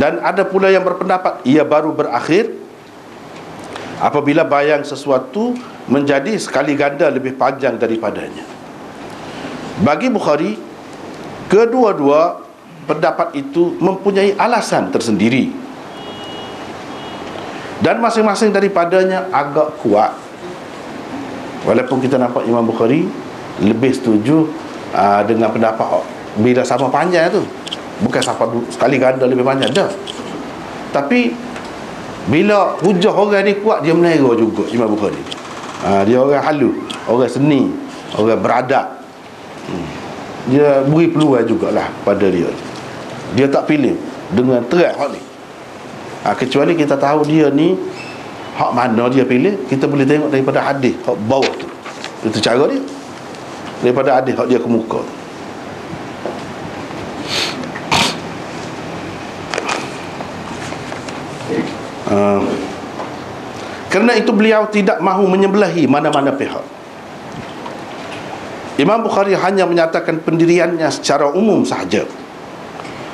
dan ada pula yang berpendapat ia baru berakhir apabila bayang sesuatu menjadi sekali ganda lebih panjang daripadanya. Bagi Bukhari, kedua-dua pendapat itu mempunyai alasan tersendiri, dan masing-masing daripadanya agak kuat. Walaupun kita nampak Imam Bukhari lebih setuju dengan pendapat bila sama panjang tu, bukan sekali ganda lebih panjang dah. Tapi bila hujah orang ni kuat, dia menera juga Imam Bukhari. Dia orang halus, orang seni, orang beradab. Dia beri peluang jugalah pada dia. Dia tak pilih dengan terang hak ni. Kecuali kita tahu dia ni hak mana dia pilih, kita boleh tengok daripada hadis hak bawah tu. Itu cara dia. Daripada hadis hak dia ke muka. Kerana itu beliau tidak mahu menyebelahi mana-mana pihak. Imam Bukhari hanya menyatakan pendiriannya secara umum sahaja,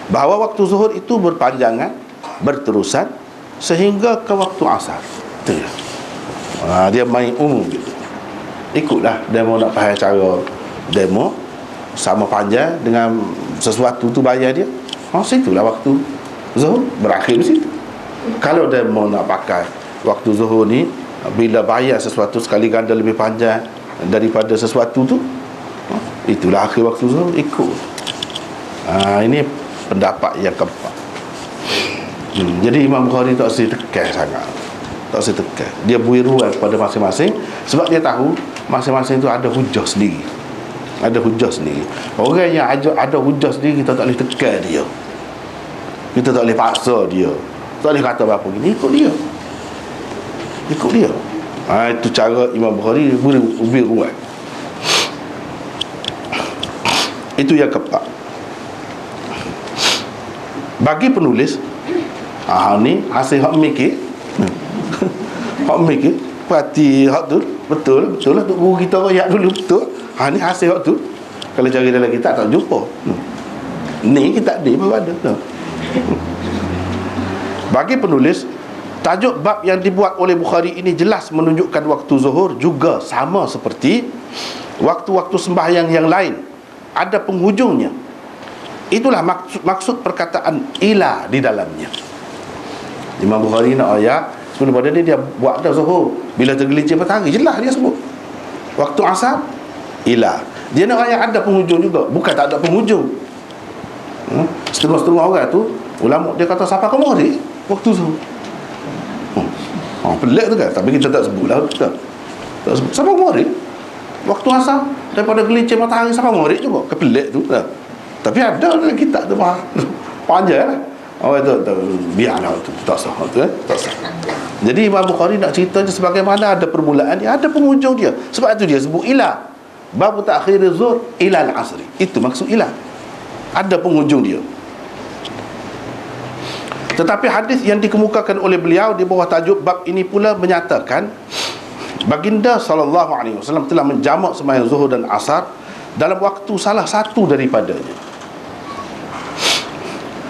bahawa waktu zuhur itu berpanjangan, berterusan sehingga ke waktu asar. Itu ya. Dia main umum gitu. Ikutlah demo nak faham cara demo sama panjang dengan sesuatu tu bayar dia. Situlah waktu zuhur berakhir di situ. Kalau demo nak pakai waktu zuhur ni bila bayar sesuatu sekali ganda lebih panjang daripada sesuatu tu, itulah akhir waktu zuhur, ikut. Ini pendapat yang keempat. Jadi Imam Bukhari tak usah tekan sangat, tak usah tekan. Dia beri ruang kepada masing-masing, sebab dia tahu masing-masing itu ada hujah sendiri. Ada hujah sendiri. Orang yang ada hujah sendiri, kita tak boleh tekan dia, kita tak boleh paksa dia, tak boleh kata apa gini. Ikut dia, ikut dia. Itu cara Imam Bukhari beri ruang. Itu yang keempat. Bagi penulis, ni hasil hak mikir. Hak mikir, perhati hak tu, betul lah tu guru kita royak dulu, betul. Ni hasil hak tu. Kalau cari dalam kitab tak jumpa. Ni kita ni baru ada. Bagi penulis, tajuk bab yang dibuat oleh Bukhari ini jelas menunjukkan waktu zuhur juga sama seperti waktu-waktu sembahyang yang lain, ada penghujungnya. Itulah maksud perkataan ila di dalamnya. Imam Bukhari nak ayat sebelum pada dia buat dah zuhur, bila tergelincir matahari, jelas dia sebut waktu asar ila. Dia nak ayat ada penghujung juga, bukan tak ada penghujung. Setengah-setengah orang tu ulama dia kata siapa kamu hari waktu zuhur. Pelik tu kan, tapi kita tak sebut lah, tak sebut siapa kamu hari waktu asar, daripada gelincir matahari siapa kamu hari juga. Kepelik tu tak? Tapi ada dalam kitab tu panjang lah. Orang tu biarlah tu, tak sah tu, tak sah. Jadi Imam Bukhari nak cerita sebagaimana ada permulaan dia, ada penghujung dia. Sebab itu dia sebut ila. Bab ta'khir az-zuhr ila al-'asr. Itu maksud ila. Ada penghujung dia. Tetapi hadis yang dikemukakan oleh beliau di bawah tajuk bab ini pula menyatakan baginda SAW telah menjamak sembahyang zuhur dan asar dalam waktu salah satu daripadanya,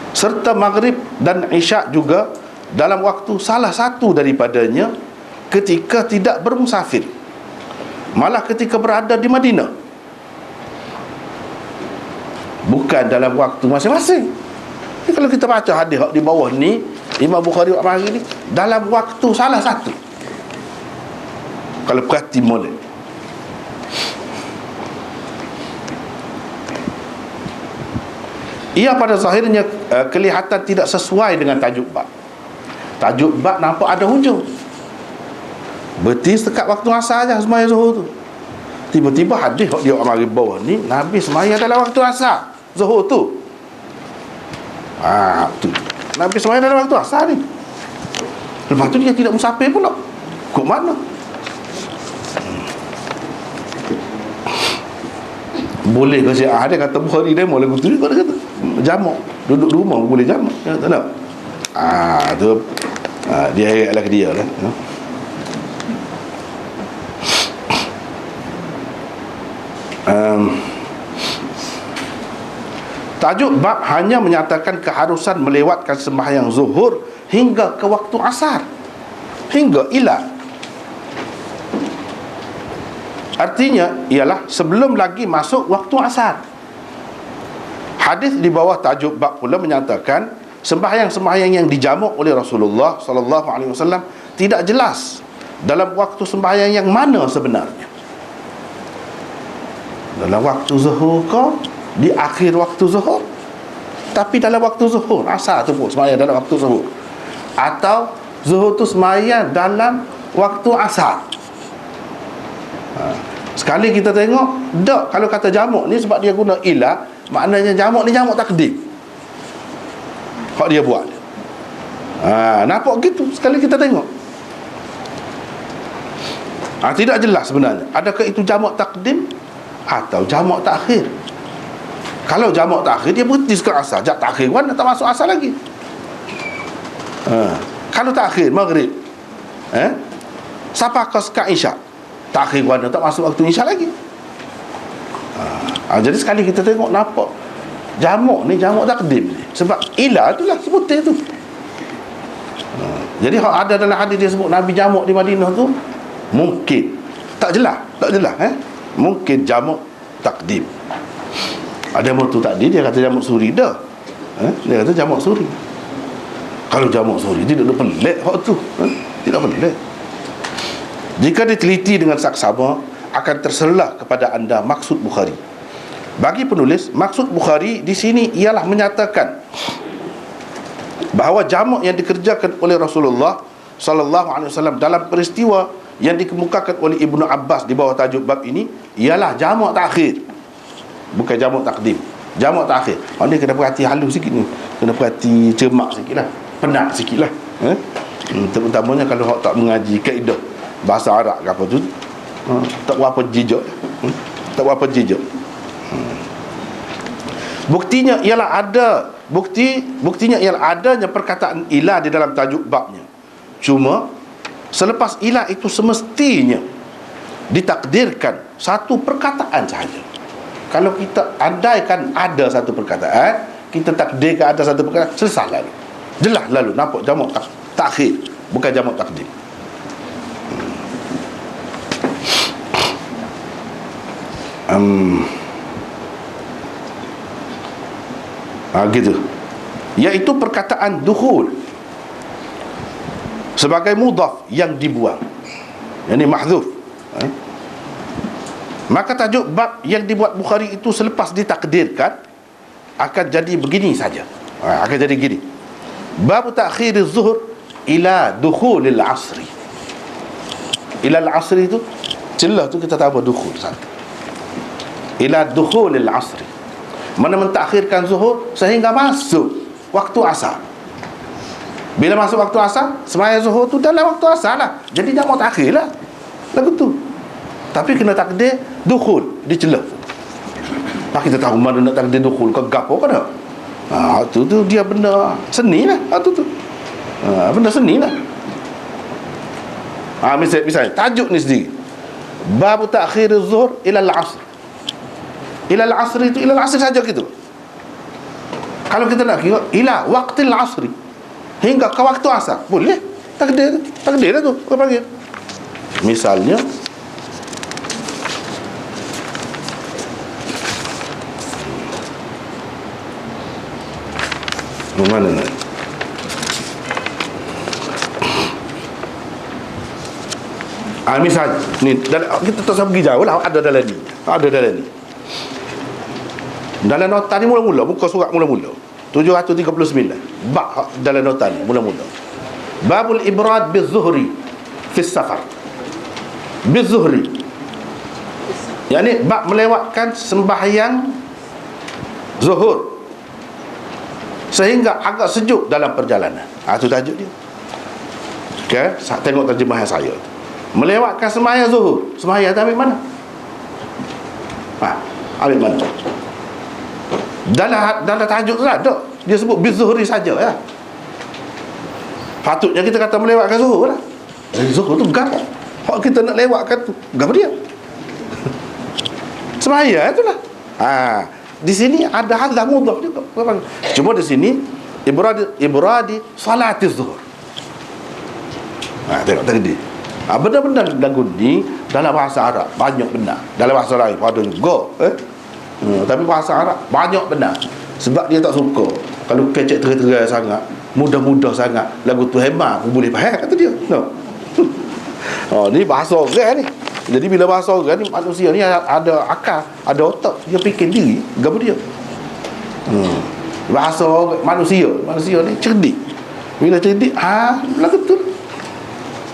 serta maghrib dan isyak juga dalam waktu salah satu daripadanya ketika tidak bermusafir, malah ketika berada di Madinah, bukan dalam waktu masing-masing. Kalau kita baca hadis di bawah ni, Imam Bukhari buat hari ni dalam waktu salah satu. Kalau perhati molek, ia pada zahirnya kelihatan tidak sesuai dengan tajuk bab. Tajuk bab nampak ada hujung, berarti sekat waktu asar aja sembahyang zuhur tu. Tiba-tiba hadis dia mari bawah ni, Nabi sembahyang dalam waktu asar zuhur tu. Tu Nabi sembahyang dalam waktu asar ni. Lepas tu dia tidak musafir pula. Kok mana? Boleh ke Syiah dia kata Bukhari demo lagu tu juga, dia kata jamak, duduk di rumah boleh jamak, tak nak. Tu dia ayatlah ke dia lah. Tajuk bab hanya menyatakan keharusan melewatkan sembahyang zuhur hingga ke waktu asar, hingga ila. Artinya ialah sebelum lagi masuk waktu asar. Hadis di bawah tajuk bab pula menyatakan sembahyang-sembahyang yang dijamak oleh Rasulullah sallallahu alaihi wasallam tidak jelas dalam waktu sembahyang yang mana sebenarnya. Dalam waktu zuhur ke, di akhir waktu zuhur, tapi dalam waktu zuhur, asar tu pun sembahyang dalam waktu zuhur, atau zuhur tu sembahyang dalam waktu asar. Sekali kita tengok tak, kalau kata jamak ni sebab dia guna ila, maknanya jamak ni jamak takdim hak dia buat. Nampak gitu sekali kita tengok. Tidak jelas sebenarnya adakah itu jamak takdim atau jamak takhir. Kalau jamak takhir, dia berhenti sekat asar, jak takhir kan tak masuk asar lagi. Kalau takhir maghrib, siapa kau sekat isyak, takhir kan tak masuk waktu isyak lagi. Jadi sekali kita tengok nampak jamak ni jamak takdim ni, sebab ila itulah sebutan tu. Jadi ada dalam hadis dia sebut Nabi jamak di Madinah tu, mungkin tak jelas, mungkin jamak takdim. Ada yang tu tadi dia kata jamak suri dah. Dia kata jamak suri. Kalau jamak suri tidak ada pelik hak tu, tidak pelik. Jika diteliti dengan saksama akan terselah kepada anda maksud Bukhari. Bagi penulis, maksud Bukhari di sini ialah menyatakan bahawa jamak yang dikerjakan oleh Rasulullah sallallahu alaihi wasallam dalam peristiwa yang dikemukakan oleh Ibnu Abbas di bawah tajuk bab ini ialah jamak takhir, bukan jamak takdim. Jamak takhir, ni kena perhati halus sikit ni, kena perhati cermak sikit lah, penat sikit lah, terutamanya kalau hak tak mengaji kaedah bahasa Arab ke apa tu, tak berapa jejak, tak berapa jejak. Buktinya ialah buktinya ialah adanya perkataan ilah di dalam tajuk babnya. Cuma selepas ilah itu semestinya ditakdirkan satu perkataan sahaja. Kalau kita andaikan ada satu perkataan, kita takdirkan ada satu perkataan, selesai lalu. Jelas lalu nampak jamak takhir, bukan jamak takdim. Gitu. Iaitu perkataan dukhul sebagai mudhaf yang dibuang, yang ini mahdzuf. Maka tajuk bab yang dibuat Bukhari itu selepas ditakdirkan akan jadi begini saja, akan jadi gini: bab ta'khir az-zuhr ila dukhul al-'asr. Ila al-'asr itu celah tu kita tambah dukhul satu, ila dukhul al-'asr, mana mentakhirkan zuhur sehingga masuk waktu asar. Bila masuk waktu asar, sembahyang zuhur tu dalam waktu asar lah, jadi jamak takhir lah lagu tu. Tapi kena takdir dukhul di celah. Pak kita tahu mana nak takdir dukhul ke gapo ke tak? Tu dia benda seni lah. Benda seni lah. Misalnya tajuk ni sendiri, bab ta'khir az-zuhr ila al-'asr. Ila al-'asr itu ila al-'asr saja gitu. Kalau kita nak kira ila waqtil 'asr, hingga ke waktu asar, boleh. Takdir lah tu orang panggil. Misalnya mana nak? Misal ni kita tak usah pergi jauh lah, ada dalam ni. Dalam nota ni mula-mula, muka surat mula-mula 739, bab dalam nota ni mula-mula. Babul ibrad biz-zuhri fi safar. Biz-zuhri, yakni bab melewatkan sembahyang zuhur sehingga agak sejuk dalam perjalanan. Itu tajuk dia. Okay, tengok terjemahan saya. Melewatkan sembahyang zuhur. Sembahyang tu ambil mana? Ambil mana? Dalam tajuk tu tak ada. Dia sebut biz-zuhri saja ya. Patutnya kita kata melewatkan zuhur lah. Zuhur tu gapo? Hak kita nak lewatkan tu gapo dia? Sembahyang itulah. Di sini ada hadza mudhaf juga. Cuma di sini ibradi salatiz zuhur. Tengok tadi dia. Benda-benda lagu ni dalam bahasa Arab banyak benar. Dalam bahasa lain pada juga. Tapi bahasa Arab banyak benar. Sebab dia tak suka kalau kecek terai-terai sangat, mudah-mudah sangat, lagu tu hebat pun boleh faham kata dia. Ni bahasa orang ni. Jadi bila bahasa orang ni, manusia ni ada akal, ada otak, dia fikir diri gapo dia. Bahasa manusia ni cerdik. Bila cerdik, lagu tu.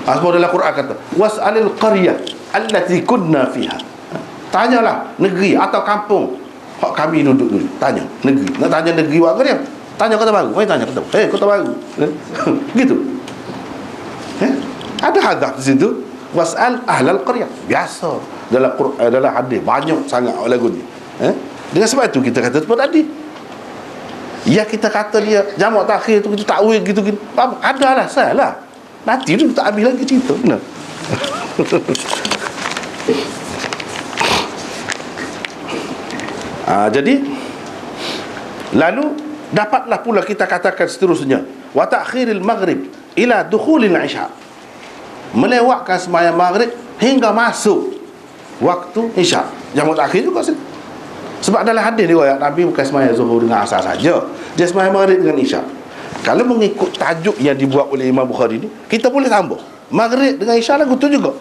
Sebab dalam Quran kata, was'alil qaryah allati kunna fiha. Tanyalah negeri atau kampung hak kami duduk dulu. Tanya negeri. Nak tanya negeri buat apa dia? Tanya Kota Baru. Mai tanya Kota Baru. Gitu. Ada hadap di situ. Was'al ahlal qaryah. Biasa dalam Quran, dalam hadis banyak sangat lagu ni. Dengan sebab itu kita kata seperti tadi. Ya kita kata dia jamak takhir tu kita takwil gitu-gitu. Adalah salah. Nanti tu tak habis lagi cerita. Jadi lalu dapatlah pula kita katakan seterusnya, wa ta'khiril maghrib ila dukhulil isya, melewatkan sembahyang maghrib hingga masuk waktu isya. Jamak takhir juga sih. Sebab dalam hadis riwayat Nabi bukan sembahyang zuhur dengan asar saja, dia sembahyang maghrib dengan isya. Kalau mengikut tajuk yang dibuat oleh Imam Bukhari ni, kita boleh tambah maghrib dengan isya lagu tu juga.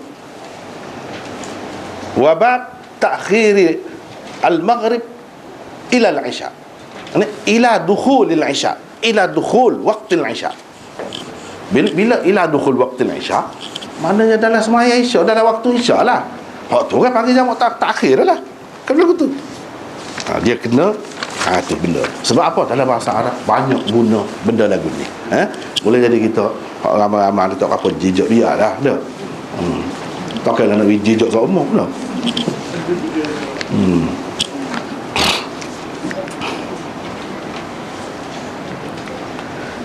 Wa bab ta'khiri al-maghrib ila al-isya. Ini ila dukhulil isya, ila dukhul waqtil isya. Bila ila dukhul waqtil isya, maknanya dalam semaya isya, dalam waktu isya lah. Hak tu kan panggil jamak takhir lah. Kan begitu. Dia kena tu benda. Sebab apa? Dalam bahasa Arab banyak guna benda lagu ni. Boleh jadi kita ramai-ramai tak apa jijak biarlah dah. Takkanlah nak jijak kat umum pula.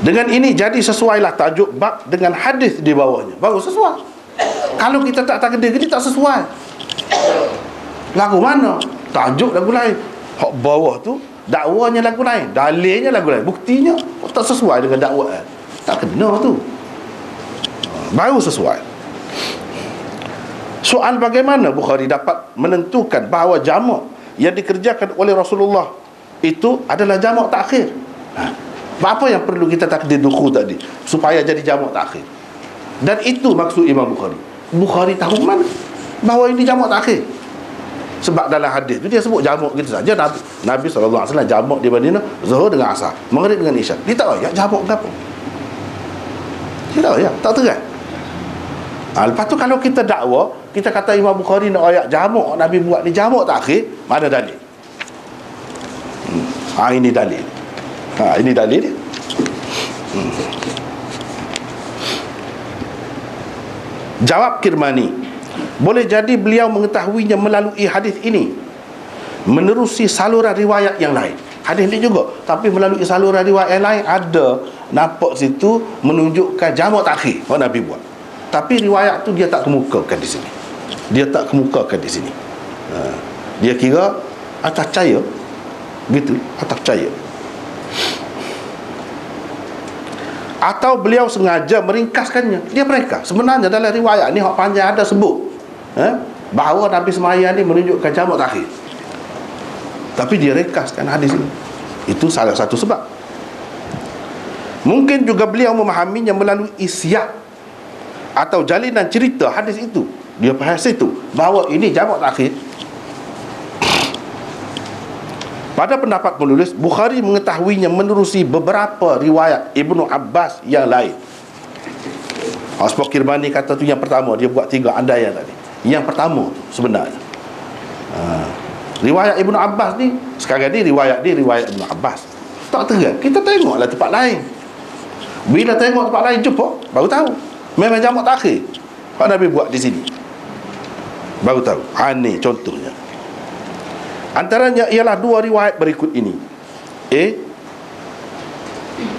Dengan ini jadi sesuailah tajuk bab dengan hadis di bawahnya. Baru sesuai. Kalau kita tak takdir gini tak sesuai. Lagu mana? Tajuk lagu lain. Hak bawah tu dakwanya lagu lain, dalilnya lagu lain, buktinya tak sesuai dengan dakwaan. Tak kena tu. Baru sesuai. Soal bagaimana Bukhari dapat menentukan bahawa jamak yang dikerjakan oleh Rasulullah itu adalah jamak takhir? Apa yang perlu kita takdir dukhul tadi supaya jadi jamak takhir? Dan itu maksud Imam Bukhari. Bukhari tahu mana bahawa ini jamak takhir. Sebab dalam hadis tu dia sebut jamak gitu saja. Nabi SAW jamak di Madinah Zuhur dengan Asar, Maghrib dengan Isya. Dia tak ayat jamak ke apa. Dia tak ayat, tak terang. Lepas tu kalau kita dakwa, kita kata Imam Bukhari nak ayat jamak Nabi buat ni jamak takhir, mana dalil? Ini dalil. Ini dalil dia. Jawab Kirmani, boleh jadi beliau mengetahuinya melalui hadis ini, menerusi saluran riwayat yang lain. Hadis ini juga, tapi melalui saluran riwayat yang lain ada nampak situ menunjukkan jamak takhir yang Nabi buat. Tapi riwayat tu dia tak kemukakan di sini. Dia tak kemukakan di sini. Dia kira atas percaya, gitu, atas percaya. Atau beliau sengaja meringkaskannya. Dia meringkas. Sebenarnya dalam riwayat ni hak panjang ada sebut bahawa Nabi semaya ni menunjukkan jamak takhir, tapi dia ringkaskan hadis ini. Itu salah satu sebab. Mungkin juga beliau memahaminya melalui isyak atau jalinan cerita hadis itu. Dia faham situ bahawa ini jamak takhir. Pada pendapat penulis, Bukhari mengetahuinya menerusi beberapa riwayat Ibnu Abbas yang lain. Sebab Kirmani kata tu yang pertama, dia buat 3 andaian tadi. Yang pertama sebenarnya riwayat Ibnu Abbas ni, sekarang ni riwayat Ibnu Abbas tak terang. Kita tengoklah tempat lain. Bila tengok tempat lain jumpa, baru tahu memang jamak takhir Pak Nabi buat di sini, baru tahu. Ni contohnya. Antaranya ialah 2 riwayat berikut ini.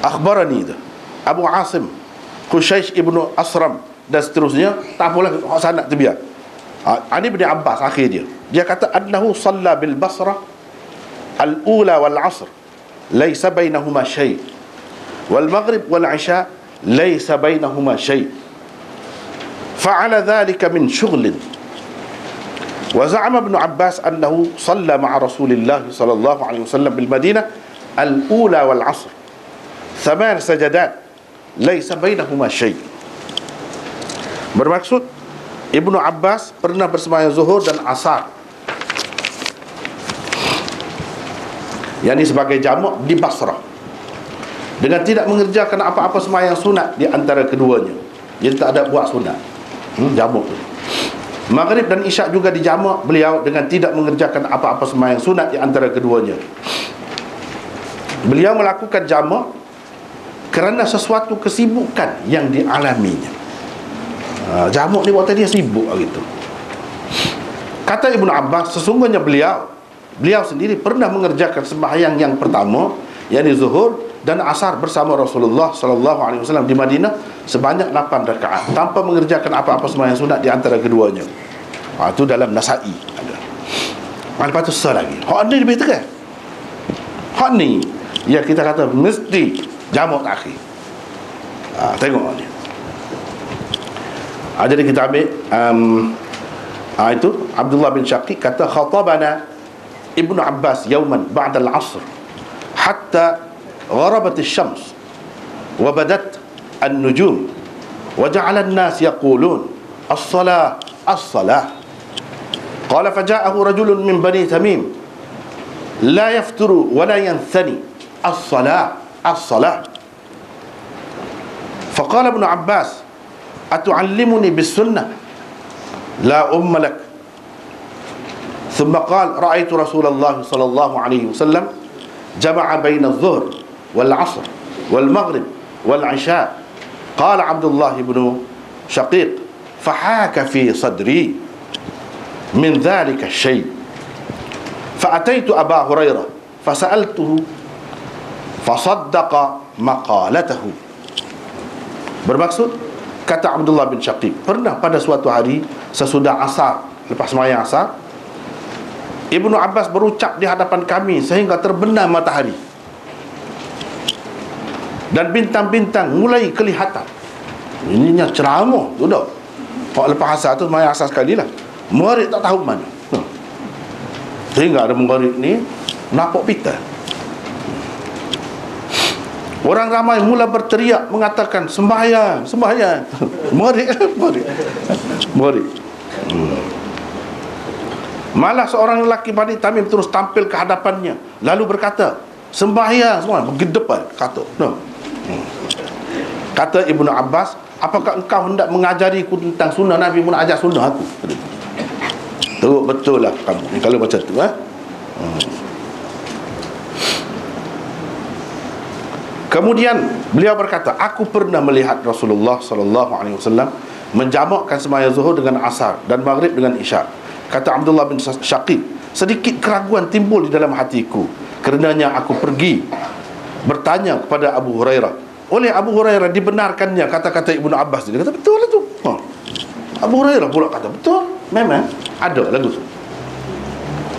Akhbarani Abu Asim Qushaysh ibnu Asram dan seterusnya. Tak apalah, sanad tu biar. Ani bin Abbas akhir dia kata annahu salla bil Basrah al-ula wal asr laysa bainahuma shay wal maghrib wal isya laysa bainahuma shay fa'ala dhalika min shughlin. وزعم ابن عباس أنه صلى مع رسول الله صلى الله عليه وسلم بالمدينة الأولى والعصر 8 سجدات ليس بينهما شيء. Bermaksud Ibnu Abbas pernah bersembahyang zuhur dan asar, yakni sebagai jamak di Basrah, dengan tidak mengerjakan apa-apa sembahyang sunat di antara keduanya. Jadi tak ada buat sunat, jamak tu. Maghrib dan Isyak juga dijamak beliau dengan tidak mengerjakan apa-apa sembahyang sunat di antara keduanya. Beliau melakukan jamak kerana sesuatu kesibukan yang dialaminya. Jamak ni waktu dia sibuk gitu. Kata Ibnu Abbas, sesungguhnya beliau sendiri pernah mengerjakan sembahyang yang pertama, yakni zuhur dan asar bersama Rasulullah sallallahu alaihi wasallam di Madinah sebanyak 8 rakaat tanpa mengerjakan apa-apa sembahyang sunat di antara keduanya. Itu dalam Nasa'i ada. Lepas tu lagi. Hak ni lebih terang. Hak ni ya kita kata mesti jamak takhir. Tengok ni. Jadi kita ambil itu Abdullah bin Syaqiq kata khatabana Ibnu Abbas yawman ba'da al-'asr hatta غربت الشمس وبدت النجوم وجعل الناس يقولون الصلاة الصلاة قال فجاءه رجل من بني تميم la yafturu wa la yanthani as-salah as-salah. Faqala Ibn Abbas, atu'allimuni bis-sunnah la umma lak. Thumma qala ra'aitu Rasulullah sallallahu alaihi wasallam jama'a baina adh-dhuhr wal 'ashr wal maghrib wal 'isha. Qala Abdullah ibn Shaqiq, fahaka fi sadri min dhalika asy-syai'. Fa'ataitu Aba Hurairah fasa'altuhu fasaddaqa maqalatahu. Bermaksud, kata Abdullah bin Shaqiq, pernah pada suatu hari sesudah asar, lepas sembahyang asar, Ibnu Abbas berucap di hadapan kami sehingga terbenam matahari dan bintang-bintang mulai kelihatan. Ininya ceramah tu dah. Kalau lepas asar tu sembahyang asar sekali lah, murid tak tahu mana. Sehingga ada murid ni nampak pita. Orang ramai mula berteriak mengatakan sembahyang, sembahyang. Murid. Malah seorang lelaki Bani Tamim terus tampil ke hadapannya lalu berkata, sembahyang semua, bergedepan kata. Kata Ibnu Abbas, apakah engkau hendak mengajariku tentang sunnah Nabi, pun ajar sunnah aku? Tu betul lah kamu kalau macam tu, Kemudian beliau berkata, aku pernah melihat Rasulullah sallallahu alaihi wasallam menjamakkan sembahyang zuhur dengan asar dan maghrib dengan isya. Kata Abdullah bin Shaqiq, sedikit keraguan timbul di dalam hatiku. Kerenanya aku pergi bertanya kepada Abu Hurairah. Oleh Abu Hurairah dibenarkannya kata-kata Ibnu Abbas. Dia kata betul lah tu. Abu Hurairah pula kata betul, memang ada lagu tu.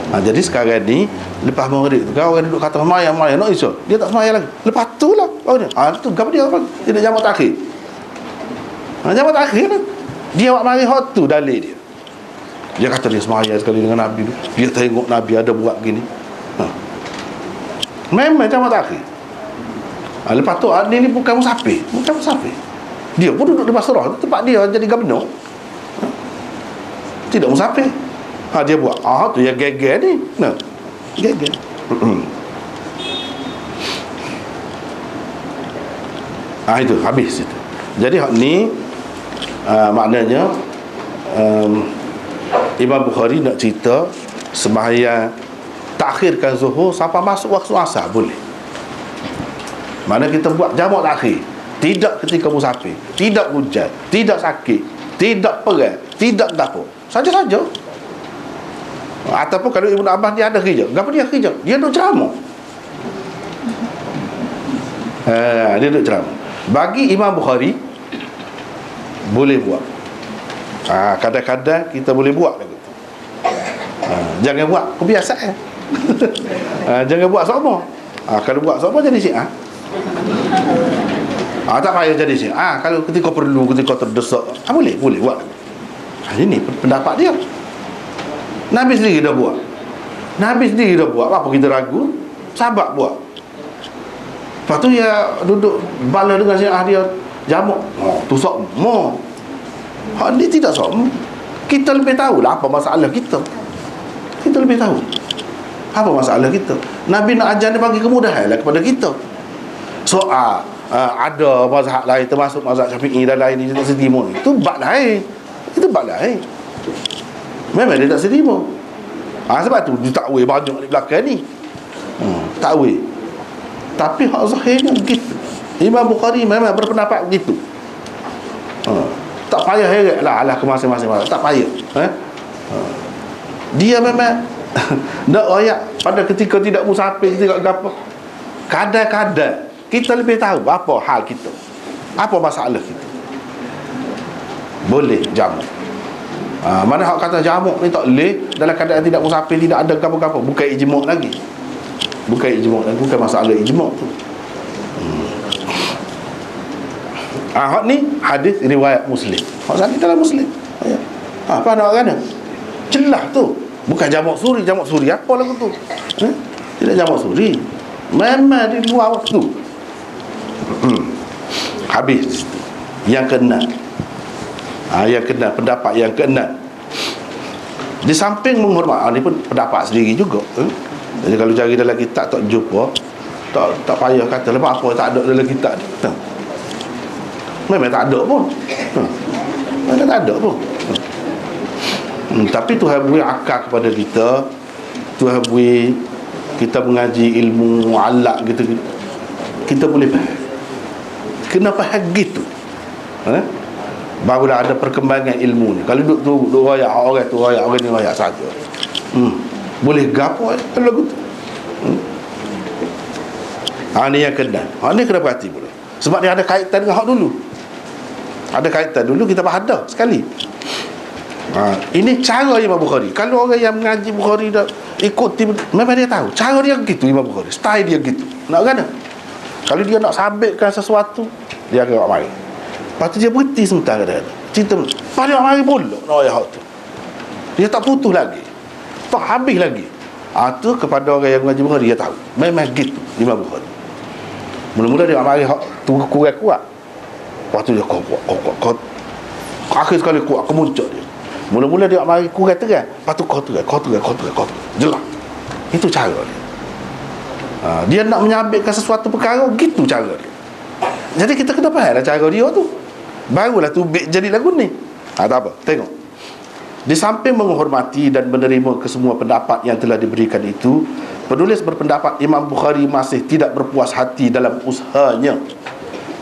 Jadi sekarang ni lepas maghrib tu kan orang duduk kata semayang nak isu, dia tak semayang lagi. Lepas tu lah tu gapo dia apa? Dia nak jamak takhir. Jamak takhir lah. Dia buat mari hot tu dalil dia. Dia kata dia semayang sekali dengan Nabi tu. Dia tengok Nabi ada buat gini. Memang jamak takhir. Lepas tu ni bukan musafir. Dia pun duduk di Basrah, tempat dia jadi gubernur. Tidak musafir. Dia buat tu yang geger ni. Geger. Itu habis itu. Jadi ni maknanya Imam Bukhari nak cerita sembahyang takhirkan zuhur sampai masuk waktu asar boleh. Mana kita buat jamak takhir, tidak ketika musafir, tidak hujan, tidak sakit, tidak perang, tidak apa. Saja-saja. Ataupun kalau Ibnu Abbas dia ada kerja, kenapa dia kerja? Dia duduk ceramah. Dia duduk ceramah. Bagi Imam Bukhari boleh buat. Kadang-kadang kita boleh buat lagu tu. Jangan buat kebiasaan. Jangan buat sama. Kalau buat sama jadi Syiah. Tak payah jadi Syiah. Kalau ketika perlu, ketika terdesak, boleh buat. Ini pendapat dia. Nabi sendiri dah buat. Apa kita ragu? Sahabat buat. Lepas tu ya duduk bala dengan Syiah dia jamak. Tu sokmo. Dia tidak sokmo. Kita lebih tahu lah apa masalah kita. Kita lebih tahu apa masalah kita. Nabi nak ajar dia bagi kemudahan lah kepada kita. Soal ada mazhab lain termasuk mazhab Syafi'i dan lain dia tak setimur. Itu bab lain. Memang dia tak setimur. Sebab tu dia takwil banyak di belakang ni. Takwil. Tapi hak zahirnya begitu. Imam Bukhari memang berpendapat begitu. Tak payah heret lah alah ke masing-masing. Tak payah. Dia memang nak ayat pada ketika tidak musafir, tidak apa. Kadang-kadang kita lebih tahu apa hal kita, apa masalah kita. Boleh jamak. Mana hak kata jamak ni tak boleh dalam keadaan tidak musafir, tidak ada apa-apa. Bukan ijma' lagi. Bukan masalah ijma' tu. Hak ni hadis riwayat Muslim. Hak tadi dalam Muslim. Apa nak kena? Jelas tu. Bukan jamak suri apa lagu tu? Tidak jamak suri. Memang di luar waktu. Habis. Yang keenam. Pendapat yang keenam. Di samping menghormat, ini pun pendapat sendiri juga. Jadi kalau cari dalam kitab tak jumpa, tak payah kata lepas apa tak ada dalam kitab ni. Memang tak ada pun. Memang tak ada pun. Tapi Tuhan beri akal kepada kita. Tuhan beri kita mengaji ilmu mu'allaq gitu, kita boleh faham kenapa gitu. Barulah ada perkembangan ilmu ni. Kalau duduk royak orang ni royak saja. Boleh gapo lagu tu. Ni yang kena. Ni kena perhati pula. Sebab dia ada kaitan dengan hak dulu. Ada kaitan dulu, kita faham dah sekali. Ini cara Imam Bukhari. Kalau orang yang mengaji Bukhari dah ikuti, memang dia tahu cara dia gitu. Imam Bukhari style dia gitu. Nak kena, kalau dia nak sabitkan sesuatu, dia akan buat mari. Lepas tu dia berhenti sementara dia cerita, pada mari pula nak ayat tu, dia tak putus lagi, tak habis lagi. Tu kepada orang yang mengaji Bukhari, dia tahu memang gitu Imam Bukhari. Mula-mula dia mari hak tu kurang kuat, lepas tu dia kuat akhir sekali kuat kemuncak dia. Mula-mula dia mari kurang terang, lepas tu kau terang jelas. Itu cara dia. Dia nak menyabitkan sesuatu perkara, gitu cara dia. Jadi kita kena faham lah cara dia tu, barulah tu jadi lagu ni. Tak apa, tengok. Di samping menghormati dan menerima kesemua pendapat yang telah diberikan itu, penulis berpendapat Imam Bukhari masih tidak berpuas hati dalam usahanya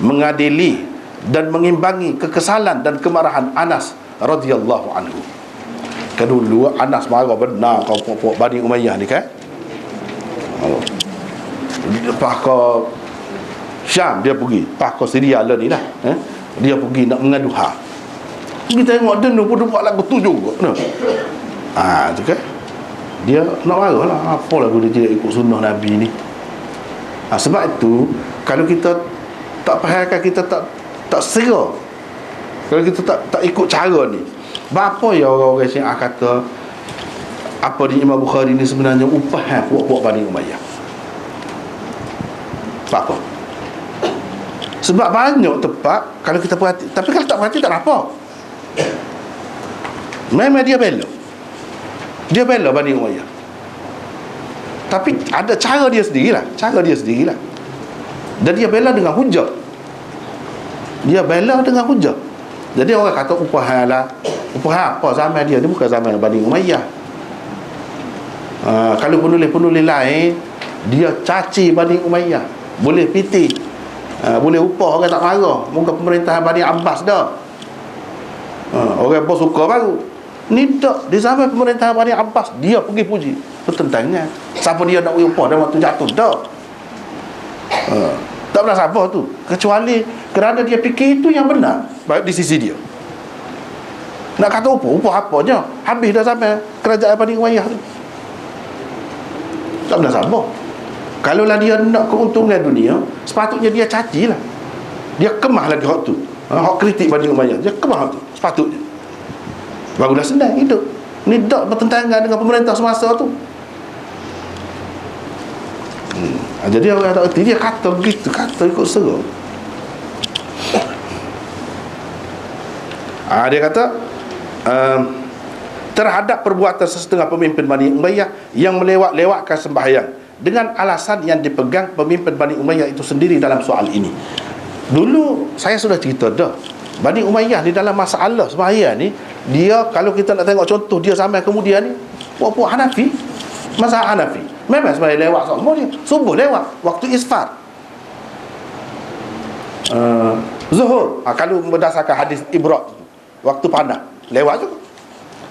mengadili dan mengimbangi kekesalan dan kemarahan Anas radhiyallahu anhu. Kan dulu Anas marah benar kau pokok Bani Umayyah ni kan. Lepas ke Syam dia pergi, lepas ke Syria lah ni lah, dia pergi nak mengadu hak. Kita tengok dia pun buat lagu tu juga. Tu kan, dia nak marah lah, apa lagu dia tidak ikut sunnah Nabi ni. Sebab itu kalau kita tak fahamkan, kita tak sera, kalau kita tak ikut cara ni, berapa ya orang-orang Syiah kata apa di Imam Bukhari ni sebenarnya upahan puak-puak Bani Umayyah. Apa? Sebab banyak tempat kalau kita perhati, tapi kalau tak perhati tak apa. Memang dia bela Bani Umayyah, tapi ada cara dia sendirilah. Dan dia bela dengan hujah. Jadi orang kata upahan apa zaman dia ni bukan zaman Bani Umayyah. Kalau penulis-penulis lain dia caci Bani Umayyah, boleh piti, boleh upah orang tak marah. Muka pemerintahan Bani Abbas dah, orang bos suka baru. Ni tak, di zaman pemerintahan Bani Abbas dia pergi puji pertentangan. Siapa dia nak upah dan waktu jatuh dah. Tak pernah siapa tu, kecuali kerana dia fikir itu yang benar baik di sisi dia. Nak kata upah apanya, habis dah sampai kerajaan Bani Umayyah tu. Tak pernah siapa. Kalaulah dia nak keuntungan dunia, sepatutnya dia cacilah, dia kemah lagi hak tu, hak kritik Bani Umayyah, dia kemah hak tu sepatutnya. Barulah senang hidup. Ni tak bertentangan dengan pemerintah semasa tu. Jadi orang tak erti, dia kata begitu, kata ikut serah. Dia kata terhadap perbuatan sesetengah pemimpin Bani Umayyah yang melewat-lewatkan sembahyang dengan alasan yang dipegang pemimpin Bani Umayyah itu sendiri dalam soal ini. Dulu saya sudah cerita dah, Bani Umayyah ni dalam masalah sembahyang ni, dia kalau kita nak tengok contoh dia sampai kemudian ni, puak-puak Hanafi, mazhab Hanafi memang sembahyang lewat semua dia. Subuh lewat, waktu isfar, Zuhur, kalau berdasarkan hadis Ibrad, waktu panas lewat juga.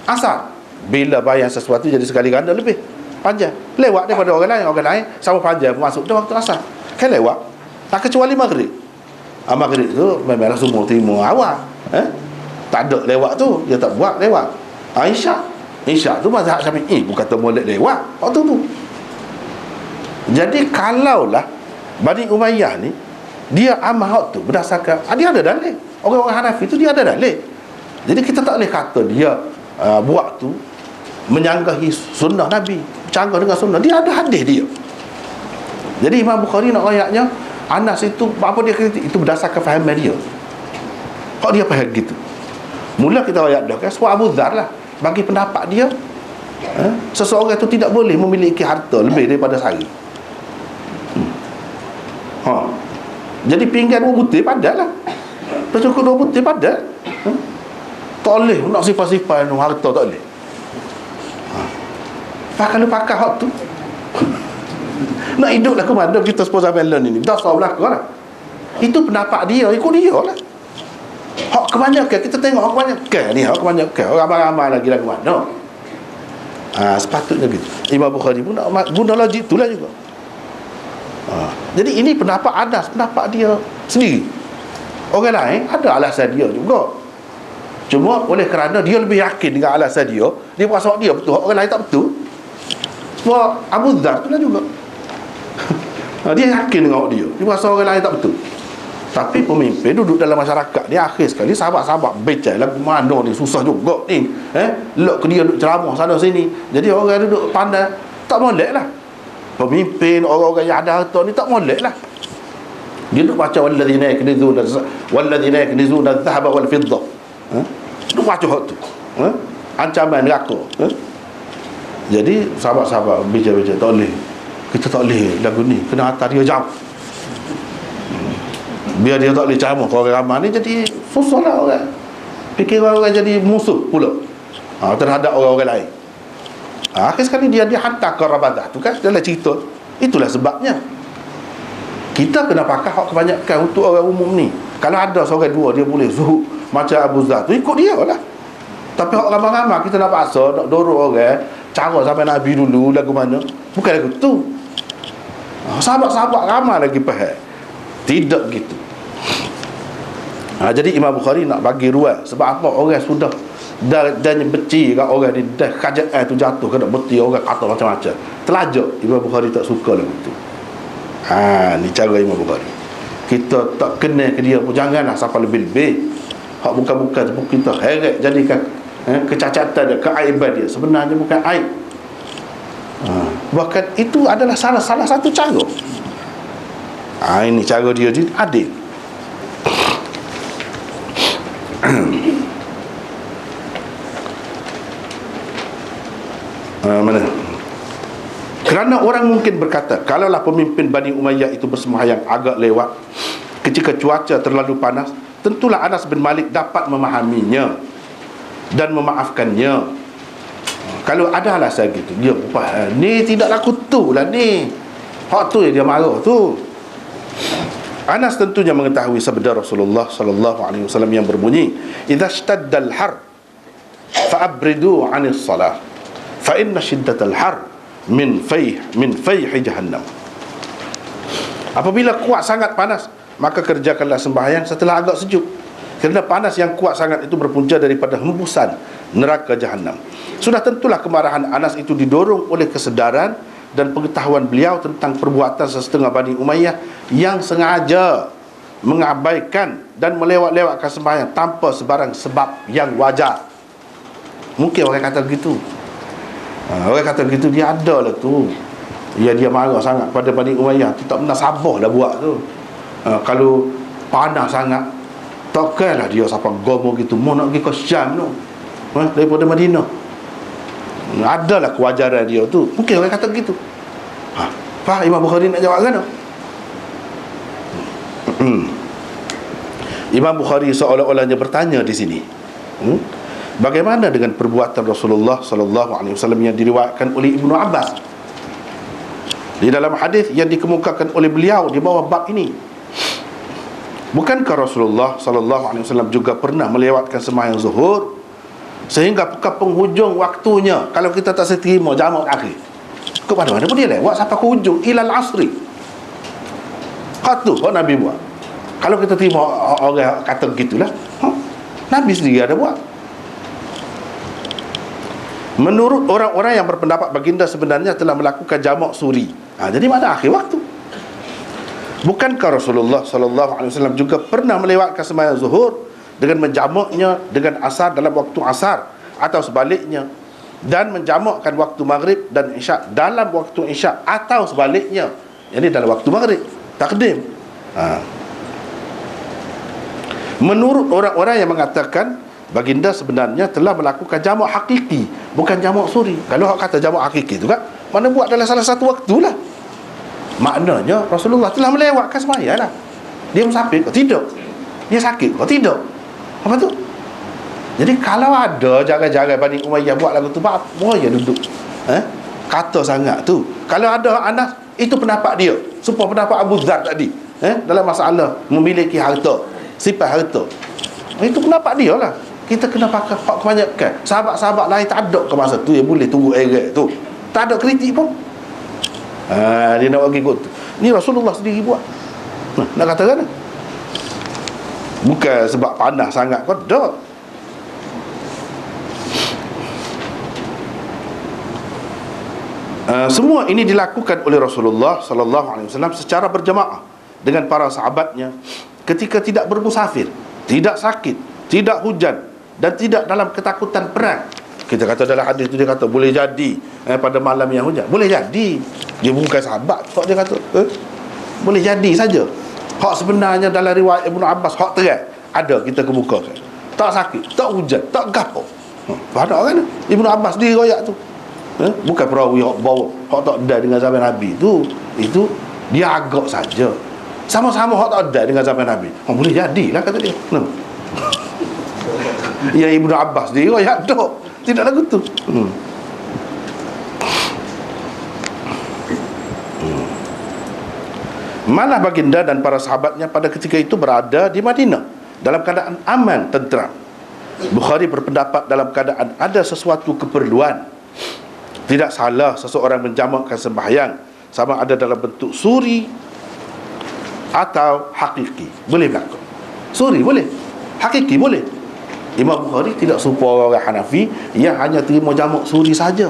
Asar, bila bayang sesuatu jadi sekali ganda lebih panjang, lewat daripada orang lain sama panjang masuk dah waktu asar kan lewat. Tak kecuali maghrib. Maghrib tu memanglah semua timur awal, tak ada lewat tu, dia tak buat lewat. Isyak tu mazhab Syafi'i bukan termolek lewat waktu tu. Jadi kalaulah Bani Umayyah ni dia amal hak tu berdasarkan, dia ada dalil. Orang-orang Hanafi tu dia ada dalil. Jadi kita tak boleh kata dia buat tu menyanggahi sunnah Nabi, bercanggah dengan sunnah. Dia ada hadis dia. Jadi Imam Bukhari nak ayatnya Anas itu apa dia kritik, itu berdasarkan fahaman dia. Kok dia faham gitu. Mula kita ayat dah kan, sebab Abu Dzar lah bagi pendapat dia Seseorang itu tidak boleh memiliki harta lebih daripada sehari. Jadi pinggan 2 butir padahlah. Cukup 2 butir padahal. Tak boleh nak sifat-sifat harta, tak boleh. Kalau pakai hak tu nak hidup lah ke mana kita sepuluh melon ini. Dah salah belakang lah. Itu pendapat dia, ikut dia lah. Hak kebanyakan, kita tengok hak kebanyakan ni, hak kebanyakan orang ramai lagi lah ke mana. Sepatutnya gitu. Imam Bukhari pun nak guna logik itulah juga. Jadi ini pendapat Anas, pendapat dia sendiri. Orang lain ada alasan dia juga. Cuma oleh kerana dia lebih yakin dengan alasan dia rasa dia betul, orang lain tak betul. Sebab Abu Dhar tu lah juga. Dia yakin dengan dia rasa orang lain tak betul. Tapi pemimpin duduk dalam masyarakat ni, akhir sekali sahabat-sahabat becai lagu mana ni, susah juga ni. Lok ke dia duduk ceramah sana sini. Jadi orang duduk pandai, tak molek lah. Pemimpin, orang-orang yang ada harta ni tak molek lah. Dia duduk baca walladzina yaknizuna adh-dhahaba wal fiddah. Duduk baca hak tu. Ancaman neraka. Jadi sahabat-sahabat bicara-bicara, tak boleh, kita tak boleh lagu ni, kena hantar dia jam. Biar dia tak boleh ceramah ke orang ramai ni, jadi susah lah orang. Fikir orang jadi musuh pula terhadap orang-orang lain. Akhir sekali dia hantar ke Rabadah tu kan, dalam cerita. Itulah sebabnya kita kena pakai hak kebanyakan untuk orang umum ni. Kalau ada seorang dua dia boleh zuhud macam Abu Dhar tu, ikut dia lah. Tapi hak ramai-ramai kita nak paksa, nak dorong orang cara sampai Nabi dulu lagu mana, bukan lagu tu. Sahabat-sahabat ramai lagi faham. Tidak gitu. Jadi Imam Bukhari nak bagi ruang. Sebab apa? Orang sudah dan benci kat orang ni, dah kerajaan tu jatuh, kena beti orang kata macam-macam. Terlajak Imam Bukhari tak suka lagu tu. Ni cara Imam Bukhari. Kita tak kenal ke dia pun, janganlah sampai lebih-lebih. Hak bukan-bukan kita heret jadikan kecacatan dia, keaiban dia. Sebenarnya bukan aib. Bahkan itu adalah salah satu cara. Ini cara dia adil. Mana? Kerana orang mungkin berkata, kalaulah pemimpin Bani Umayyah itu bersembahyang agak lewat ketika cuaca terlalu panas, tentulah Anas bin Malik dapat memahaminya dan memaafkannya. Kalau ada alasan gitu, dia ni tidak laku tu lah ni, hak tu dia marah tu. Anas tentunya mengetahui sabda Rasulullah sallallahu alaihi wasallam yang berbunyi, "Idza shtaddal har fa'abridu 'anis salah, fa inna shiddatal har min fayh jahannam." Apabila kuat sangat panas, maka kerjakanlah sembahyang setelah agak sejuk. Kerana panas yang kuat sangat itu berpunca daripada hembusan neraka jahannam. Sudah tentulah kemarahan Anas itu didorong oleh kesedaran dan pengetahuan beliau tentang perbuatan sesetengah Bani Umayyah yang sengaja mengabaikan dan melewat-lewatkan sembahyang tanpa sebarang sebab yang wajar. Mungkin orang kata begitu. Orang kata begitu, dia ada lah tu. Dia marah sangat pada Bani Umayyah tu, tak pernah sabar lah buat tu. Kalau panas sangat, takkanlah dia sampai gomo gitu, mau nak pergi ke Syam tu, daripada Madinah. Adalah kewajaran dia tu. Mungkin orang kata begitu. Faham Imam Bukhari nak jawab kan? Imam Bukhari seolah-olahnya bertanya di sini, bagaimana dengan perbuatan Rasulullah sallallahu alaihi wasallam yang diriwayatkan oleh Ibnu Abbas di dalam hadis yang dikemukakan oleh beliau di bawah bab ini? Bukankah Rasulullah sallallahu alaihi wasallam juga pernah melewatkan sembahyang zuhur sehingga ke penghujung waktunya, kalau kita tak seterima jamak akhir, ke mana-mana pun dia lewat sampai ke hujung, ilal asri. Kata Nabi buat. Kalau kita terima orang kata begitulah, Nabi sendiri ada buat. Menurut orang-orang yang berpendapat baginda sebenarnya telah melakukan jamak suri, jadi pada akhir waktu. Bukankah Rasulullah sallallahu alaihi wasallam juga pernah melewatkan sembahyang zuhur dengan menjamaknya dengan asar dalam waktu asar, atau sebaliknya, dan menjamakkan waktu maghrib dan isyak dalam waktu isyak, atau sebaliknya, ini dalam waktu maghrib takdim. Menurut orang-orang yang mengatakan baginda sebenarnya telah melakukan jamak hakiki, bukan jamak suri. Kalau hak kata jamak hakiki tu kan, mana buat dalam salah satu waktu lah. Maknanya Rasulullah telah melewatkan sembahyang lah. Dia musafir kok tidak, dia sakit kok tidak. Apa tu? Jadi kalau ada jaga-jaga Bani Umayyah buat lagu tu, apa ya duduk kata sangat tu. Kalau ada Anas, itu pendapat dia, supaya pendapat Abu Dzar tadi dalam masalah memiliki harta, sifat harta, itu pendapat dia lah. Kita kena pakai hak kebanyakan. Sahabat-sahabat lain tak ada ke masa tu yang boleh tunggu erek tu, tak ada kritik pun. Dia nak bagi kot. Ni Rasulullah sendiri buat. Nak katakan bukan sebab panas sangat kau tak. Semua ini dilakukan oleh Rasulullah sallallahu alaihi wasallam secara berjamaah dengan para sahabatnya ketika tidak bermusafir, tidak sakit, tidak hujan, dan tidak dalam ketakutan perang. Kita kata dalam hadis tu dia kata boleh jadi pada malam yang hujan, boleh jadi. Dia bukan sahabat kok dia kata boleh jadi saja. Hak sebenarnya dalam riwayat Ibnu Abbas, hak terang ada, kita kemukakan. Tak sakit, tak hujan, tak gapo. Banyak kan Ibnu Abbas dia riwayat tu. Bukan perawi hak bawa, hak tak ada dengan zaman Nabi tu. Itu dia agak saja. Sama-sama hak tak ada dengan zaman Nabi. Boleh jadilah kata dia. Ya Ibnu Abbas dia riwayat tu. Tidak lagu tu. Malah baginda dan para sahabatnya pada ketika itu berada di Madinah dalam keadaan aman, tenteram. Bukhari berpendapat dalam keadaan ada sesuatu keperluan, tidak salah seseorang menjamakkan sembahyang, sama ada dalam bentuk suri atau hakiki. Boleh berlaku. Suri boleh, hakiki boleh. Imam Bukhari tidak serupa orang Hanafi yang hanya terima jamak suri saja.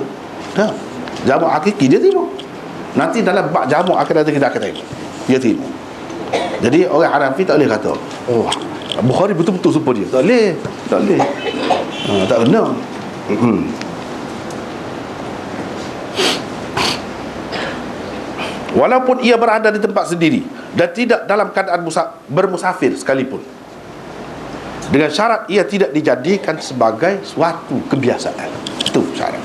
Jamak hakiki dia terima. Nanti dalam bab jamak akan ada kita akan tengok. Dia terima. Jadi orang Hanafi tak boleh kata, oh Bukhari betul-betul serupa dia. Tak boleh. Tak boleh. Tak kena. Walaupun ia berada di tempat sendiri dan tidak dalam keadaan bermusafir sekalipun, dengan syarat ia tidak dijadikan sebagai suatu kebiasaan. Itu syarat.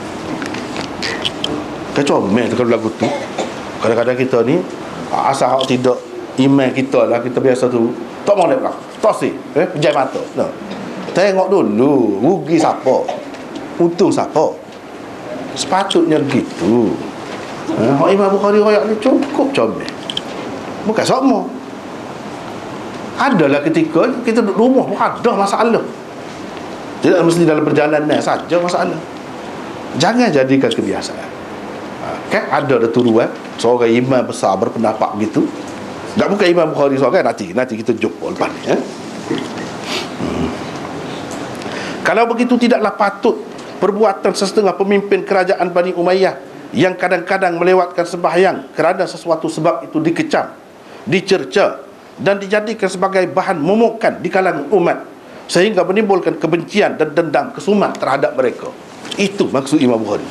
Kecomel kalau lagu tu. Kadang-kadang kita ni asal hak tidak iman kita lah, kita biasa tu tak mau nak tosi pejam mata. Tengok dulu rugi siapa, untung siapa. Sepatutnya begitu. Imam Bukhari riwayat ni cukup comel. Bukan sama. Adalah ketika kita duduk rumah pun ada masalah. Tidak mesti dalam perjalanan saja masalah. Jangan jadikan kebiasaan. Kan ada turuan seorang imam besar berpendapat begitu. Tak bukan Imam Bukhari seorang, nanti kita jumpa lepas ni. Kalau begitu tidaklah patut perbuatan sesetengah pemimpin kerajaan Bani Umayyah yang kadang-kadang melewatkan sembahyang kerana sesuatu sebab itu dikecam, dicerca dan dijadikan sebagai bahan momokan di kalangan umat sehingga menimbulkan kebencian dan dendam kesumat terhadap mereka. Itu maksud Imam Bukhari.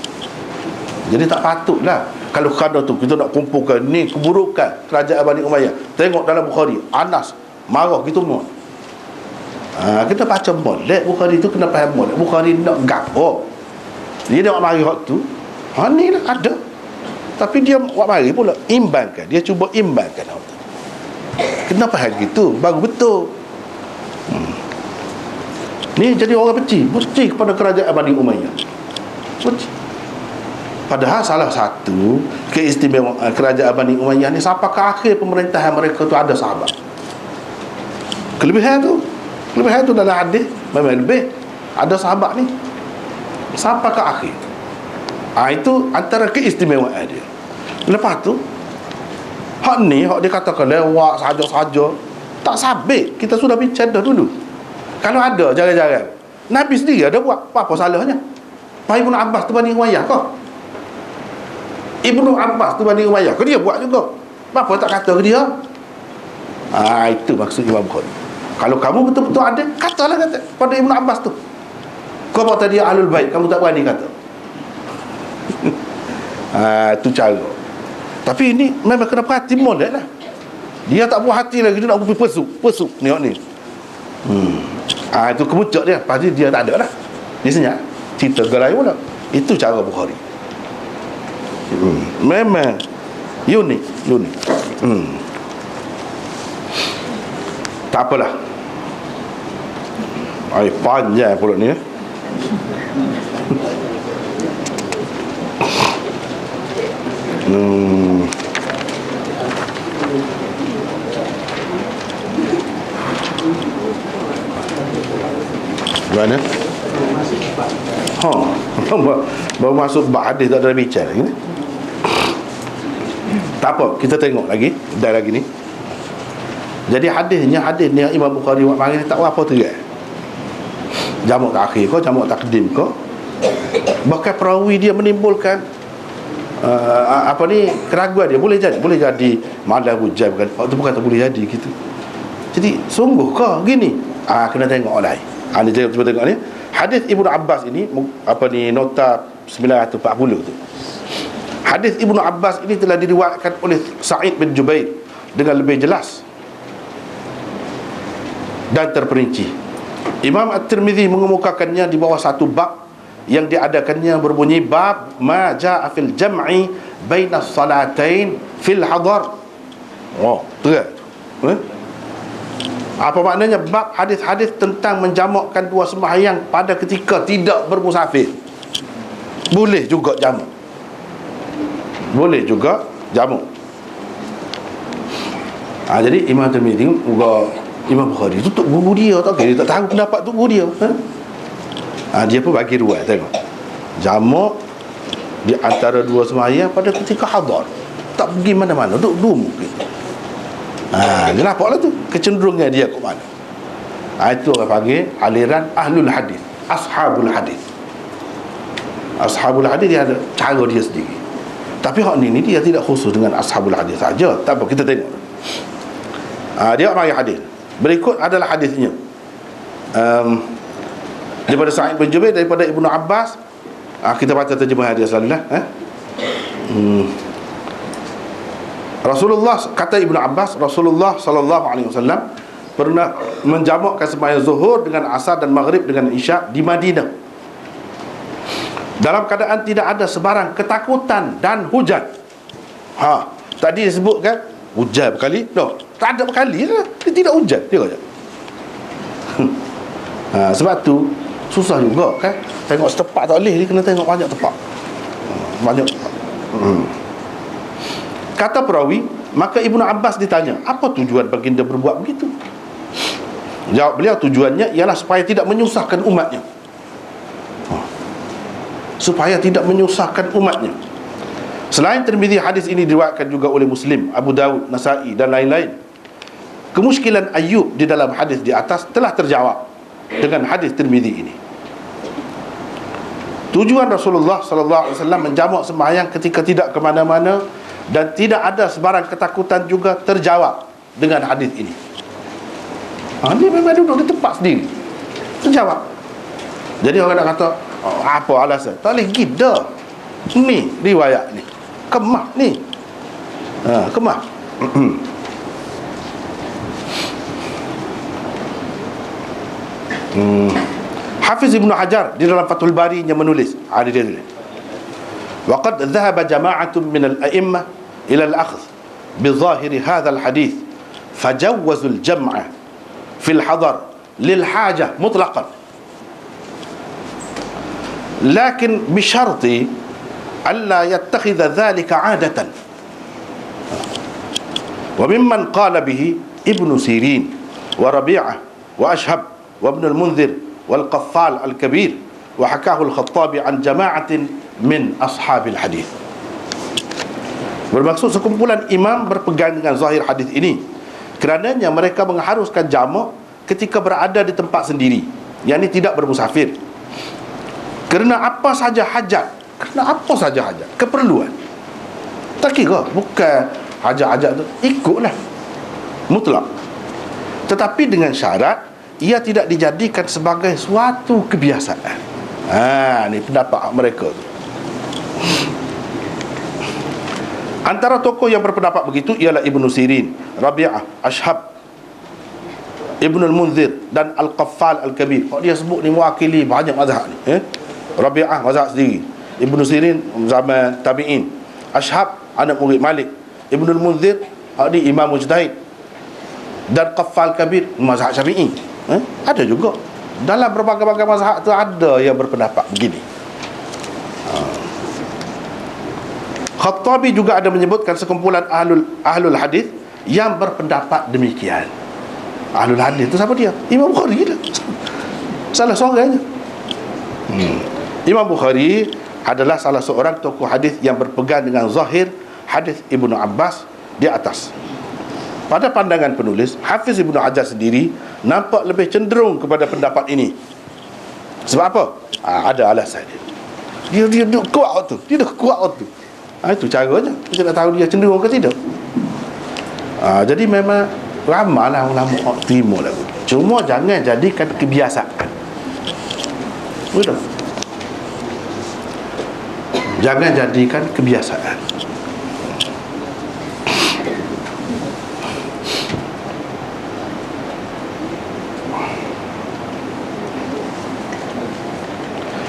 Jadi tak patutlah kalau kadang tu kita nak kumpulkan ni keburukan kerajaan Bani Umayyah. Tengok dalam Bukhari, Anas marah gitu mon. Kita baca molek Bukhari tu kena faham molek. Bukhari nak gapo. Dia nak mari hak tu. Ni lah ada. Tapi dia buat mari pula imbangkan. Dia cuba imbangkan hak tu. Kenapa hal gitu? Baru betul. Ni jadi orang benci kepada kerajaan Bani Umayyah. Benci. Padahal salah satu keistimewaan kerajaan Bani Umayyah ni sampai ke akhir pemerintahan mereka tu ada sahabat. Kelebihan tu dalam hadis memang lebih ada sahabat ni sampai ke akhir. Itu antara keistimewaan dia. Lepas tu hak ni hak dia katakan lewat saja-saja tak sabit. Kita sudah bincang dah dulu. Kalau ada jarang-jarang Nabi sendiri ada buat apa salahnya? Pak Ibnu Abbas tu Bani Umayyah kau. Ibnu Abbas tu Bani Umayyah kau, dia buat juga. Apa tak kata ke dia? Itu maksud Imam Bukhari. Kalau kamu betul-betul ada, katalah kata pada Ibnu Abbas tu. Kau kata dia Ahlul Bait, kamu tak berani kata. Itu cara. Tapi ini memang kena perhati molek lah. Dia tak puas hati lagi, dia nak pergi pesuk. Tengok ni. Itu kemuncak dia. Pasti dia tak ada dah. Dia senyap. Cerita gerai pula. Itu cara Bukhari. Memang unik. Tak apalah. Panjang pula ni. Mana? Baru masuk bab hadis tak ada bicara lagi ni. Tak apa, kita tengok lagi. Dah lagi ni. Jadi hadis ni Imam Bukhari buat mari tak apa tu kan. Jamak takhir ke, jamak takdim ke. Bahkan perawi dia menimbulkan keraguan dia. Boleh jadi malah hujah bukan tak boleh jadi gitu. Jadi sungguh ke gini? Kena tengok lain. Ni cuba tengok ni. Hadis Ibnu Abbas ini nota 940 tu. Hadis Ibnu Abbas ini telah diriwayatkan oleh Sa'id bin Jubair dengan lebih jelas dan terperinci. Imam At-Tirmidzi mengemukakannya di bawah satu bab yang diadakannya berbunyi bab ma jaa fil jam'i baina salatain fil hadar. Tu kan? Apa maknanya bab hadis-hadis tentang menjamakkan dua sembahyang pada ketika tidak bermusafir. Boleh juga jamak. Jadi Imam Tirmidzi Imam Bukhari tu guru dia tak kira, dia tak tahu pendapat tu guru dia. Dia pun bagi ruang tengok. Jamak di antara dua sembahyang pada ketika hadar. Tak pergi mana-mana, duduk rumah gitu. Dia nampaklah tu kecenderungan dia ke mana. Itu orang panggil aliran ahlul hadis, ashabul hadis. Ashabul hadis dia ada cara dia sendiri. Tapi hak ni dia tidak khusus dengan ashabul hadis saja. Tak apa, kita tengok. Dia panggil hadis. Berikut adalah hadisnya. Daripada Sa'id bin Jubair, daripada Ibnu Abbas. Kita baca terjemahan dia selalulah. Rasulullah, kata Ibnu Abbas, Rasulullah sallallahu alaihi wasallam pernah menjamakkan sembahyang zuhur dengan asar dan maghrib dengan isyak di Madinah dalam keadaan tidak ada sebarang ketakutan dan hujan. Tadi disebutkan hujan berkali. Tak ada berkali lah. Dia tidak hujan. Dia kata. Sebab tu susah juga kan. Tengok setepak tak boleh, dia kena tengok banyak tepak. Banyak tepak. Kata perawi, maka Ibnu Abbas ditanya, apa tujuan baginda berbuat begitu? Jawab beliau, tujuannya ialah supaya tidak menyusahkan umatnya. Supaya tidak menyusahkan umatnya. Selain Tirmidzi, hadis ini diriwayatkan juga oleh Muslim, Abu Dawud, Nasa'i dan lain-lain. Kemusykilan Ayyub di dalam hadis di atas telah terjawab dengan hadis Tirmidzi ini. Tujuan Rasulullah sallallahu alaihi wasallam menjamak sembahyang ketika tidak ke mana-mana dan tidak ada sebarang ketakutan juga terjawab dengan hadis ini. Dia memang duduk di tempat sendiri, terjawab. Jadi orang nak kata apa alasan? Tak boleh gida. Ni riwayat ni kemah ni. Kemah. Hafiz Ibnu Hajar di dalam Fathul Bari nya menulis, ada dia tulis. Waqad dhahaba jama'atun min al-a'immah ila al-akhdh bi zahir hadha al-hadith fajawwazu al-jam'a fi al-hadar lil hajah mutlaqan, lakin bi sharti alla yattakhidha dhalika 'adatan. Wa mimman qala bihi Ibnu Sirin wa Rabi'ah wa Ashhab wa Ibn al-Munzir wal Qaffal al-Kabir wa hakahu al-Khattabi an jama'atin min ashabil hadis. Bermaksud sekumpulan imam berpegang dengan zahir hadis ini, kerananya mereka mengharuskan jamak ketika berada di tempat sendiri, yakni tidak bermusafir, kerana apa saja hajat, keperluan. Tak kira, bukan hajat-hajat tu ikutlah mutlak, tetapi dengan syarat ia tidak dijadikan sebagai suatu kebiasaan. Ni pendapat mereka tu. Antara tokoh yang berpendapat begitu ialah Ibnu Sirin, Rabi'ah, Ashhab Ibnul Munzir dan Al-Qaffal Al-Kabir. Dia sebut ni mewakili banyak mazhab ni. Rabi'ah mazhab sendiri, Ibnu Sirin zaman tabi'in, Ashhab anak murid Malik, Ibnul Munzir dia imam mujtahid, dan Qaffal Kabir mazhab Syafi'i. Ada juga dalam berbagai-bagai mazhab tu ada yang berpendapat begini. Khattabi juga ada menyebutkan sekumpulan ahlul hadis yang berpendapat demikian. Ahlul hadis tu siapa dia? Imam Bukhari lah. Salah seorangnya. Imam Bukhari adalah salah seorang tokoh hadis yang berpegang dengan zahir hadis Ibnu Abbas di atas. Pada pandangan penulis, Hafiz Ibnu Hajar sendiri nampak lebih cenderung kepada pendapat ini. Sebab apa? Ada alasan dia. Dia kuat tu. Dia dah kuat tu. Itu caranya. Kita nak tahu dia cenderung ke tidak. Jadi memang ramailah ulama terima lagu. Cuma jangan jadikan kebiasaan. Betul? Jangan jadikan kebiasaan.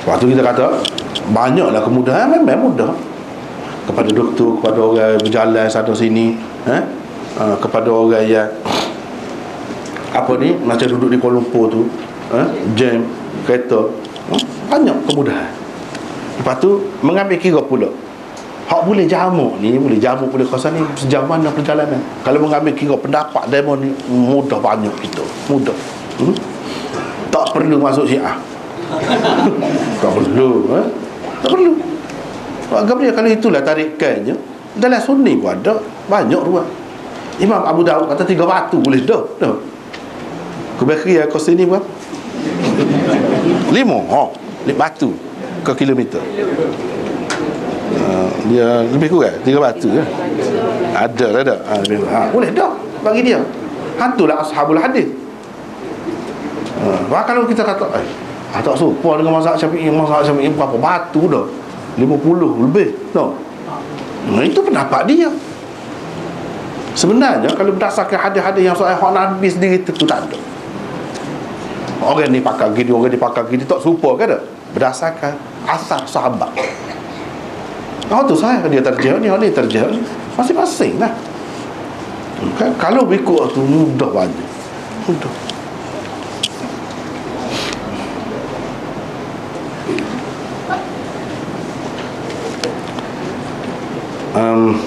Waktu kita kata banyaklah kemudahan, memang mudah. Kepada doktor, kepada orang berjalan sana sini, kepada orang yang macam duduk di Kuala Lumpur tu, jam kereta, banyak kemudahan. Lepas tu mengambil kira pula hak boleh jamu boleh kawasan ni sejauh mana perjalanan. Kalau mengambil kira pendapat demo ni mudah, banyak kita mudah. Tak perlu masuk Syiah. Tak perlu. Tak perlu. Agama dia kalau itulah tarikannya, dalam Sunni pun ada banyak ruang. Imam Abu Daud kata 3 batu boleh dah. Kebakri kau sini berapa? 5 batu ke kilometer. Dia lebih kurang 3 batu kan? Ada. Boleh dah bagi dia. Hantulah ashabul hadis. Kalau kita kata tak serupa dengan mazhab Syafi'i berapa batu dah? 50 lebih. Itu pendapat dia. Sebenarnya kalau berdasarkan hadis-hadis yang soal hak Nabi sendiri tu tak ada. Orang ni pakai gini, orang ni pakai gini, tak serupa ke tak? Berdasarkan asar sahabat. Tu saya dia terjemah ni terjemah ni masing-masing lah. Kalau ikut tu mudah banyak. Mudah.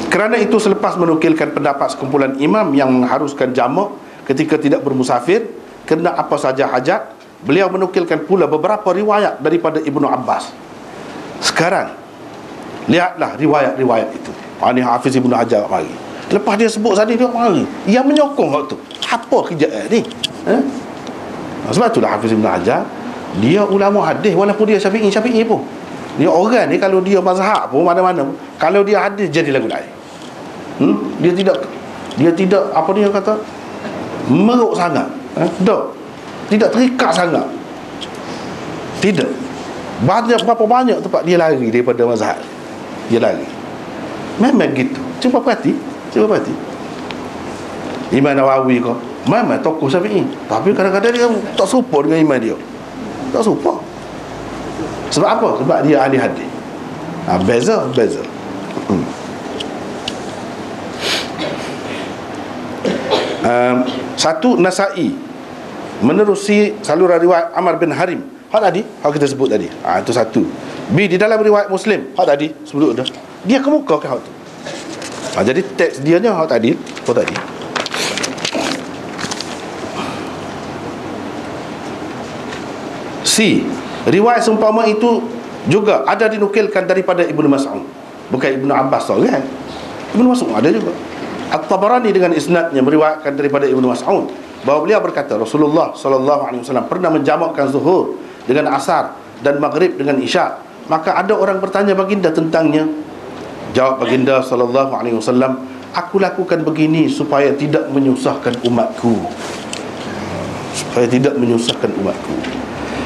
Kerana itu selepas menukilkan pendapat sekumpulan imam yang mengharuskan jamak ketika tidak bermusafir kerana apa saja hajat, beliau menukilkan pula beberapa riwayat daripada Ibnu Abbas. Sekarang lihatlah riwayat-riwayat itu. Ini Hafiz Ibnu Hajar mari. Lepas dia sebut tadi dia mari yang menyokong hak tu. Apa kerjaan ni? Sebab itulah Hafiz Ibnu Hajar dia ulama hadis walaupun dia Syafi'i pun. Dia orang ni kalau dia mazhab pun mana-mana, kalau dia hadis jadi lagu lain. Dia tidak apa dia kata meruk sangat. Tidak terikat sangat. Tidak. Berapa banyak tempat dia lari daripada mazhab. Dia lari. Memang gitu. Cuba perhati. Imam Nawawi kau memang tokoh Syafi'i, tapi kadang-kadang dia tak serupa dengan imam dia. Tak serupa. Sebab apa? Sebab dia ahli hadis. Beza. Satu, Nasa'i menerusi saluran riwayat Amr bin Harim. Hak tadi, hak kita sebut tadi. Itu satu. B, di dalam riwayat Muslim. Hak tadi, sebelum dah. Dia kemukakan hak tu. Jadi teks dia nya hak tadi. Apa tadi? C, riwayat seumpama itu juga ada dinukilkan daripada Ibnu Mas'ud, bukan Ibnu Abbas kan? Ibnu Mas'ud ada juga. At-Tabarani dengan isnadnya meriwayatkan daripada Ibnu Mas'ud bahawa beliau berkata Rasulullah sallallahu alaihi wasallam pernah menjamakkan zuhur dengan asar dan maghrib dengan isya. Maka ada orang bertanya baginda tentangnya. Jawab baginda sallallahu alaihi wasallam, aku lakukan begini supaya tidak menyusahkan umatku.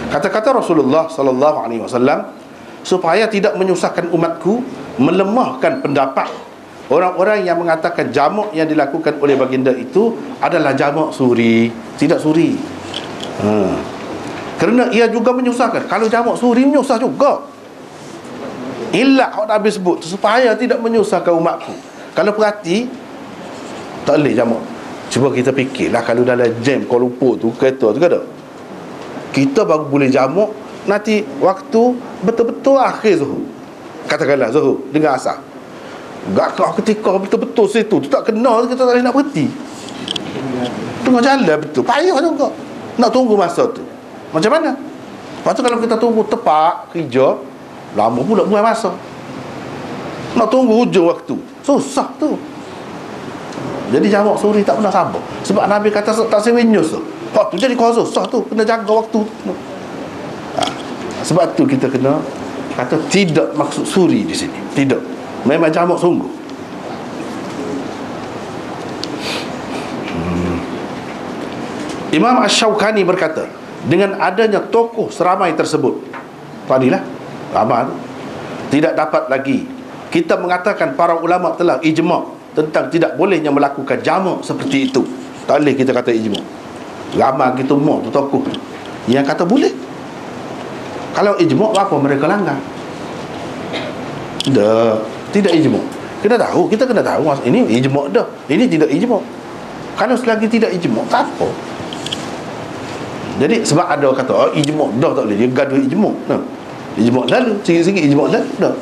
Kata-kata Rasulullah sallallahu alaihi wasallam, supaya tidak menyusahkan umatku, melemahkan pendapat orang-orang yang mengatakan jamak yang dilakukan oleh baginda itu adalah jamak suri, tidak suri. Kerana ia juga menyusahkan. Kalau jamak suri menyusah juga. Ilah awak Nabi sebut supaya tidak menyusahkan umatku. Kalau perhati, tak boleh jamak. Cuba kita fikirlah, kalau dalam jam Kuala Lumpur tu, kereta tu ada, kita baru boleh jamak nanti waktu betul-betul akhir Zuhur, katakanlah Zuhur dengan asar. Gak ketika betul-betul situ tu tak kena, kita tak boleh nak berhenti tengah jalan, betul payah juga nak tunggu masa tu. Macam mana? Lepas tu kalau kita tunggu tepat kerja, lama pula buang masa. Nak tunggu hujung waktu, susah tu. Jadi jamak suri tak pernah sabar. Sebab Nabi kata tak sewinyus tu. Waktu jadi kau susah tu, kena jaga waktu. Sebab tu kita kena kata tidak maksud suri di sini. Tidak. Memang jamak sungguh. Imam Asy-Syaukani berkata, dengan adanya tokoh seramai tersebut, tadilah ramai, tidak dapat lagi kita mengatakan para ulama telah ijma' tentang tidak bolehnya melakukan jamak seperti itu. Tak boleh kita kata ijma'. Ramai kita mau tu tokoh yang kata boleh. Kalau ijma', apa mereka langgar? Tidak ijma'. Kita kena tahu ini ijma' dah, ini tidak ijma'. Kalau selagi tidak ijma', tak apa. Jadi sebab ada kata ijma' dah tak boleh, dia gaduh ijma'. Ijma' lalu, sikit-sikit ijma' lalu dah.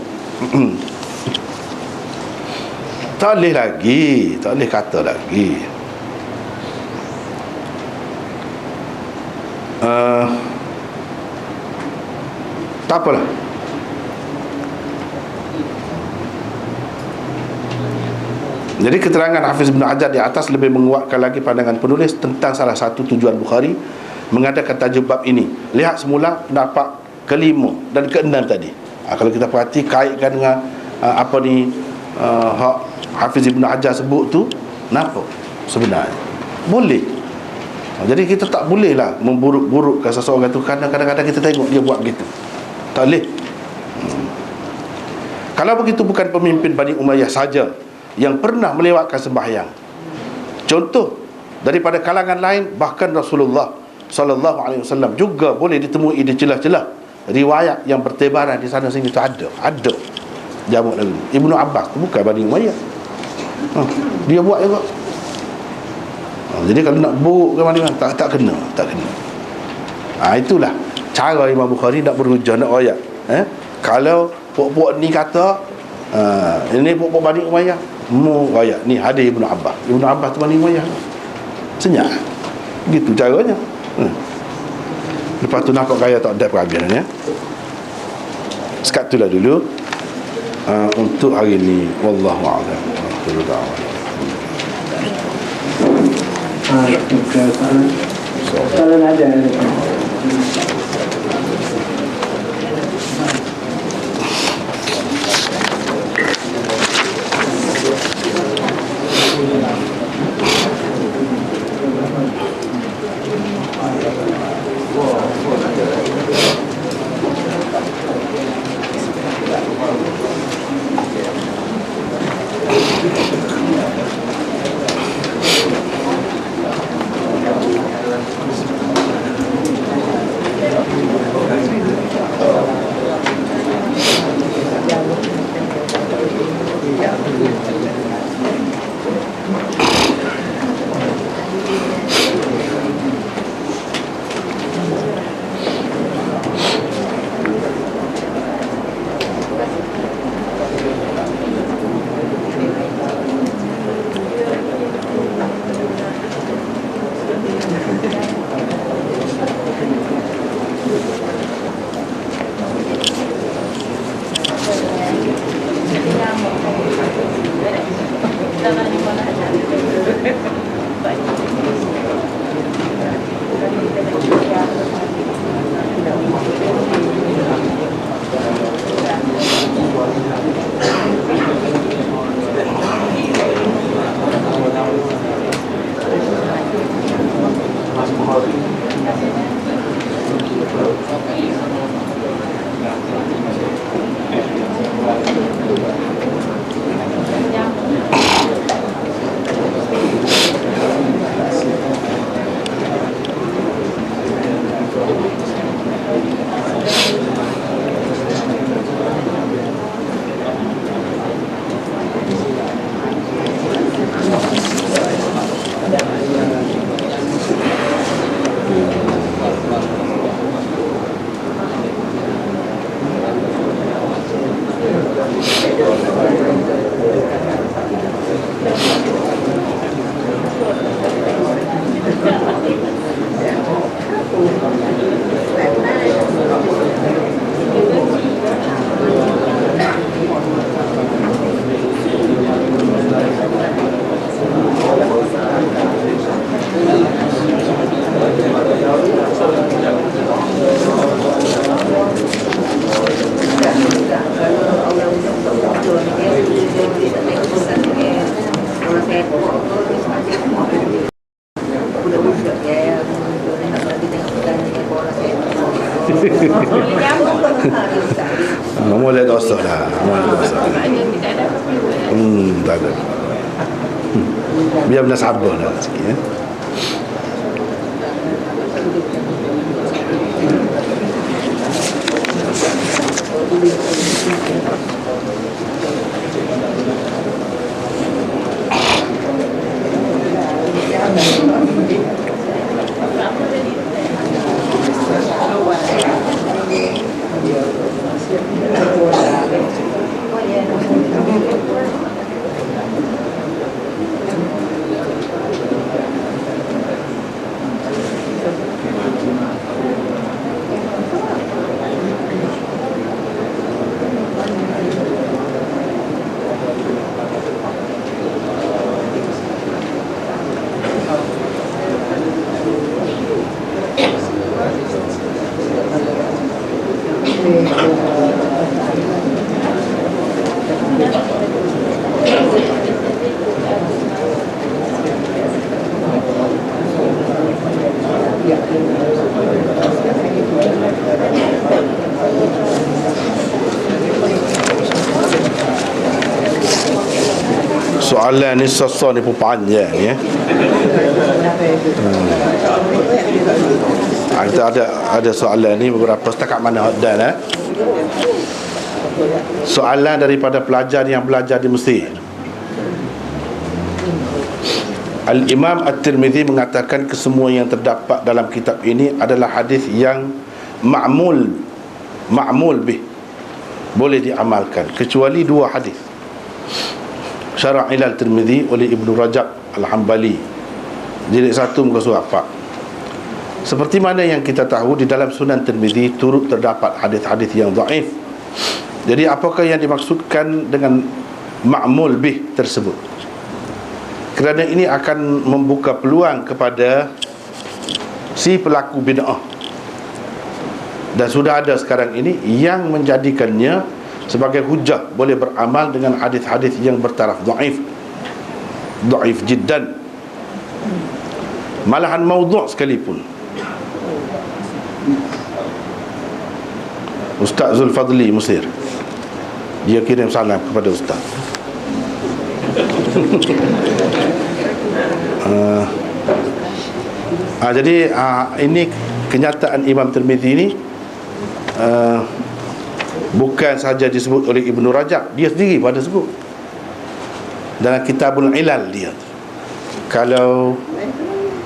Tak boleh lagi, tak boleh kata lagi. Tak apalah. Jadi keterangan Hafiz Ibn Hajar di atas lebih menguatkan lagi pandangan penulis tentang salah satu tujuan Bukhari mengadakan tajuk bab ini. Lihat semula pendapat kelima dan keenam tadi. Kalau kita perhati kaitkan dengan apa ni hak Hafiz Ibn Hajar sebut tu, kenapa sebenarnya boleh. Jadi kita tak bolehlah memburuk-burukkan seseorang tu kerana kadang-kadang kita tengok dia buat begitu. Tak boleh. Kalau begitu bukan pemimpin Bani Umayyah saja yang pernah melewatkan sembahyang. Contoh daripada kalangan lain, bahkan Rasulullah sallallahu alaihi wasallam juga boleh ditemui di celah-celah riwayat yang bertebaran di sana sini tu ada jamak lalu. Ibnu Abbas tu bukan Bani Umayyah. Dia buat juga. Jadi kalau nak buruk ke mana tak kena. Itulah cara Imam Bukhari nak berujar, nak ayat. Kalau puak-puak ni kata ini puak-puak Bani Umayyah, mu ayat ni hadis Ibnu Abbas. Ibnu Abbas tu Bani Umayyah. Senyap. Gitu caranya. Lepas tu nak kaya tak ada perabian ya. Sekat itulah dulu untuk hari ni. Wallahu a'lam. Kalau ada Mulai dosa dah. Mulai dosa. Tak ada. Biar benar sabar dah sikit ya. Soalan ni ni pun panjang ya. Kita ada soalan ni beberapa setakat mana dan soalan daripada pelajar yang belajar di Mesir. Al-Imam At-Tirmidzi mengatakan kesemua yang terdapat dalam kitab ini adalah hadis yang ma'mul bih, boleh diamalkan, kecuali dua hadis. Syarah Ilal Tirmidzi oleh Ibnu Rajab Al-Hambali, jilid 1 muka surat 4. Seperti mana yang kita tahu, di dalam Sunan Tirmidzi turut terdapat hadis-hadis yang dhaif. Jadi apakah yang dimaksudkan dengan ma'mul bih tersebut? Kerana ini akan membuka peluang kepada si pelaku bid'ah, dan sudah ada sekarang ini yang menjadikannya sebagai hujah boleh beramal dengan hadis-hadis yang bertaraf dhaif jiddan, malahan maudhu' sekalipun. Ustaz Zulfadli Mesir, dia kirim salam kepada Ustaz. Jadi ini kenyataan Imam Tirmidzi ini bukan sahaja disebut oleh Ibnu Rajab, dia sendiri pada sebut dalam Kitabul Ilal dia. Kalau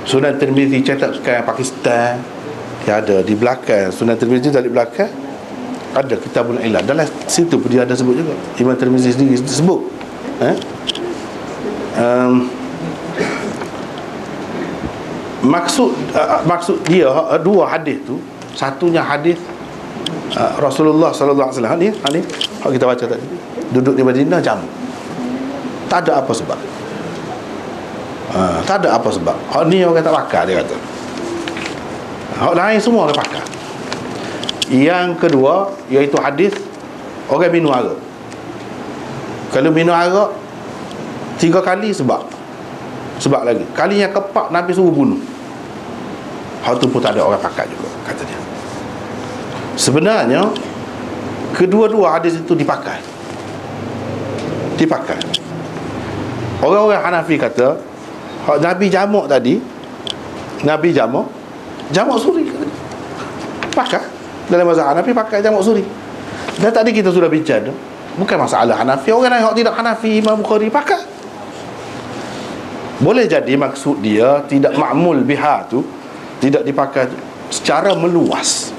Sunan Tirmidzi cetak sekarang Pakistan, dia ada di belakang. Sunan Tirmidzi dari belakang ada Kitabul Ilal, dalam situ pun dia ada sebut juga. Imam Tirmidzi sendiri sebut maksud dia dua hadis tu. Satunya hadis Rasulullah sallallahu alaihi wasallam ni kita baca tadi, duduk di Madinah jam. Tak ada apa sebab. Tak ada apa sebab. Hak ni orang tak pakar, dia kata. Hak lain semua orang pakar. Yang kedua iaitu hadis orang minum arak. Kalau minum arak 3 kali sebab lagi. Kali yang keempat Nabi suruh bunuh. Hal tu pun tak ada orang pakar juga, kata dia. Sebenarnya kedua-dua hadis itu dipakai. Orang-orang Hanafi kata Nabi jamak tadi, Nabi jamak suri, pakai. Dalam mazhab Hanafi pakai jamak suri. Dan tadi kita sudah bincang, bukan masalah Hanafi. Orang yang tidak Hanafi, Imam Bukhari pakai. Boleh jadi maksud dia tidak ma'mul biha tu, tidak dipakai secara meluas.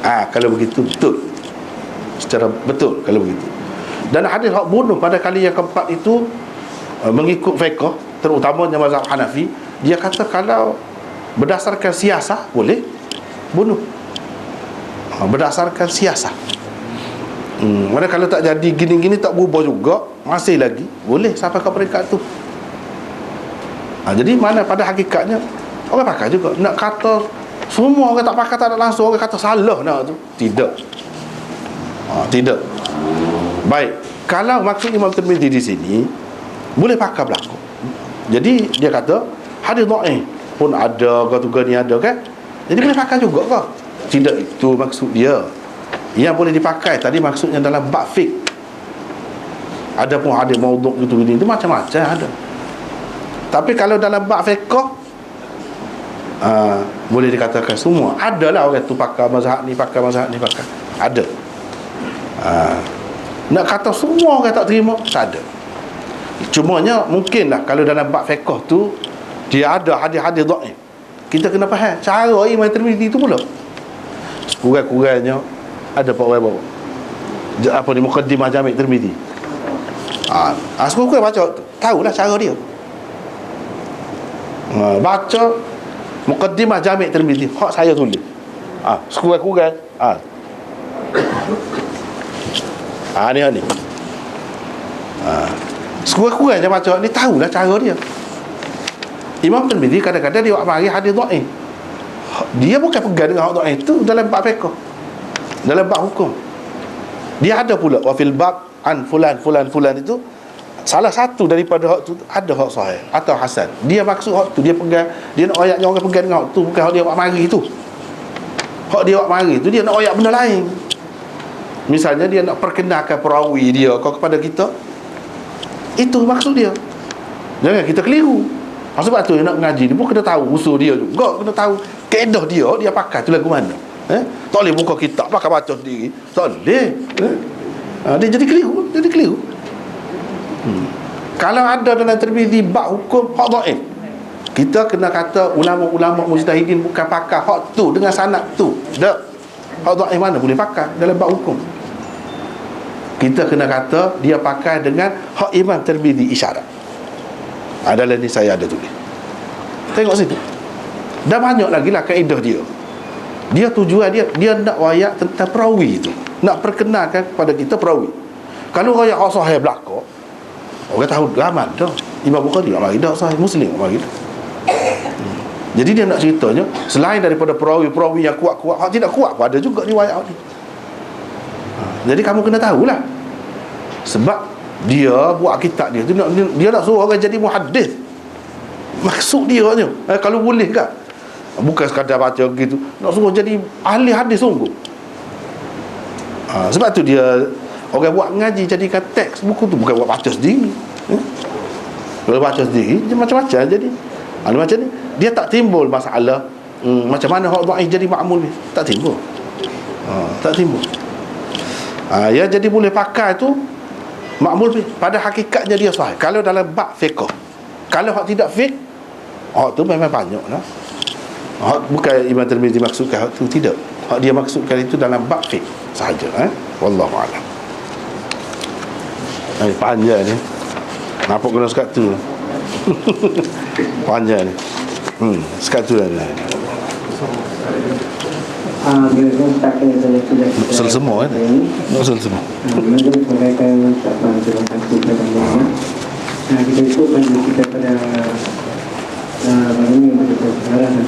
Kalau begitu betul, secara betul kalau begitu. Dan hadis hak bunuh pada kali yang keempat itu mengikut fiqh, terutamanya mazhab Hanafi, dia kata kalau berdasarkan siasah boleh bunuh. Berdasarkan siasah. Mana kalau tak jadi gini-gini, tak berubah juga, masih lagi boleh sampai ke peringkat tu. Jadi mana pada hakikatnya orang pakai juga. Nak kata semua orang tak pakai, tak ada langsung, orang kata salah nak tu. Tidak. Tidak. Baik, kalau maksud Imam Tirmidzi di sini boleh pakai berlaku. Jadi dia kata hadis dhaif pun ada, kata ni ada kan. Jadi boleh pakai juga ke? Tidak itu maksud dia. yang boleh dipakai tadi maksudnya dalam bab fiqh. Ada pun hadis maudhu' gitu itu macam-macam ada. Tapi kalau dalam bab fiqh boleh dikatakan semua. Adalah orang tu pakar mazhab ni, pakar mazhab ni, pakar. Ada. Nak kata semua orang tak terima, tak ada. Cumanya mungkinlah kalau dalam bab fiqh tu dia ada hadis-hadis dhaif. Kita kena faham cara Imam Tirmizi tu pula. Kurang-kurangnya ada pak orang bawa apa ni muqaddimah Jami' Tirmizi. Sekurang-kurang baca tahulah cara dia. Baca muqaddimah Jami' Tirmizi, hak saya tulis. Sekurang-kurang ni. Sekurang-kurang je baca ni tahulah cara dia. Imam Tirmizi kadang-kadang dia buat mari hadis dhaif. Dia bukan pegang dengan hak dhaif itu dalam bab fiqh, dalam bab hukum. Dia ada pula wa fil bab an fulan itu salah satu daripada hak tu ada hak sahih atau hasan. Dia maksud hak tu dia pegang, dia nak ayatnya orang pegang dengan hak tu, bukan hak dia buat mari tu. Hak dia buat mari tu dia nak ayat benda lain. Misalnya dia nak perkenalkan perawi dia kepada kita. Itu maksud dia. Jangan kita keliru. Sebab tu nak mengaji ni pun kena tahu usul dia juga, kena tahu kaedah dia pakai tu lagu mana. Tak boleh buka kitab pakai baca sendiri. Tak boleh. Dia jadi keliru. Kalau ada dalam Tirmizi bab hukum hak dhaif, kita kena kata ulama-ulama mujtahidin bukan pakai hak tu dengan sanad tu. Tak. Hak dhaif mana boleh pakai dalam bab hukum. Kita kena kata dia pakai dengan hak Imam Tirmizi isyarat. Adalah ni saya ada tulis. Tengok situ. Dah banyak lagi lah kaedah dia. Dia tujuan dia nak wayak tentang perawi itu, nak perkenalkan kepada kita perawi. Kalau wayak sahih belaka, orang tahu ramai dah. Imam Bukhari mari dah, Sahih Muslim mari dah. Jadi dia nak ceritanya selain daripada perawi-perawi yang kuat-kuat, hak tidak kuat pun ada juga riwayat ni. Jadi kamu kena tahulah. Sebab dia buat kitab dia tu dia nak suruh orang jadi muhaddis. Maksud dia ni kalau boleh kan, bukan sekadar baca gitu, nak suruh jadi ahli hadis sungguh. Sebab tu dia orang buat ngaji jadikan teks buku tu, bukan buat baca sendiri. Kalau baca sendiri macam-macam jadi. Macam ni dia tak timbul masalah macam mana hak dhaif jadi makmul ni, tak timbul. Tak timbul. Ya jadi boleh pakai tu makmul pada hakikatnya dia sahih kalau dalam bab fiqh. Kalau hak tidak fiqh, hak tu memang banyak lah. Hak bukan Imam Tirmizi maksudkan hak tu, tidak. Hak dia maksudkan itu dalam bab fiqh sahaja. Wallahu a'lam. Panjang ni. Nampak kena sekat tu. Panjang ni. Sekat tu lah. Sel semua kan? Sel semua. Kita ikut kita pada bagaimana kita bersejarah dan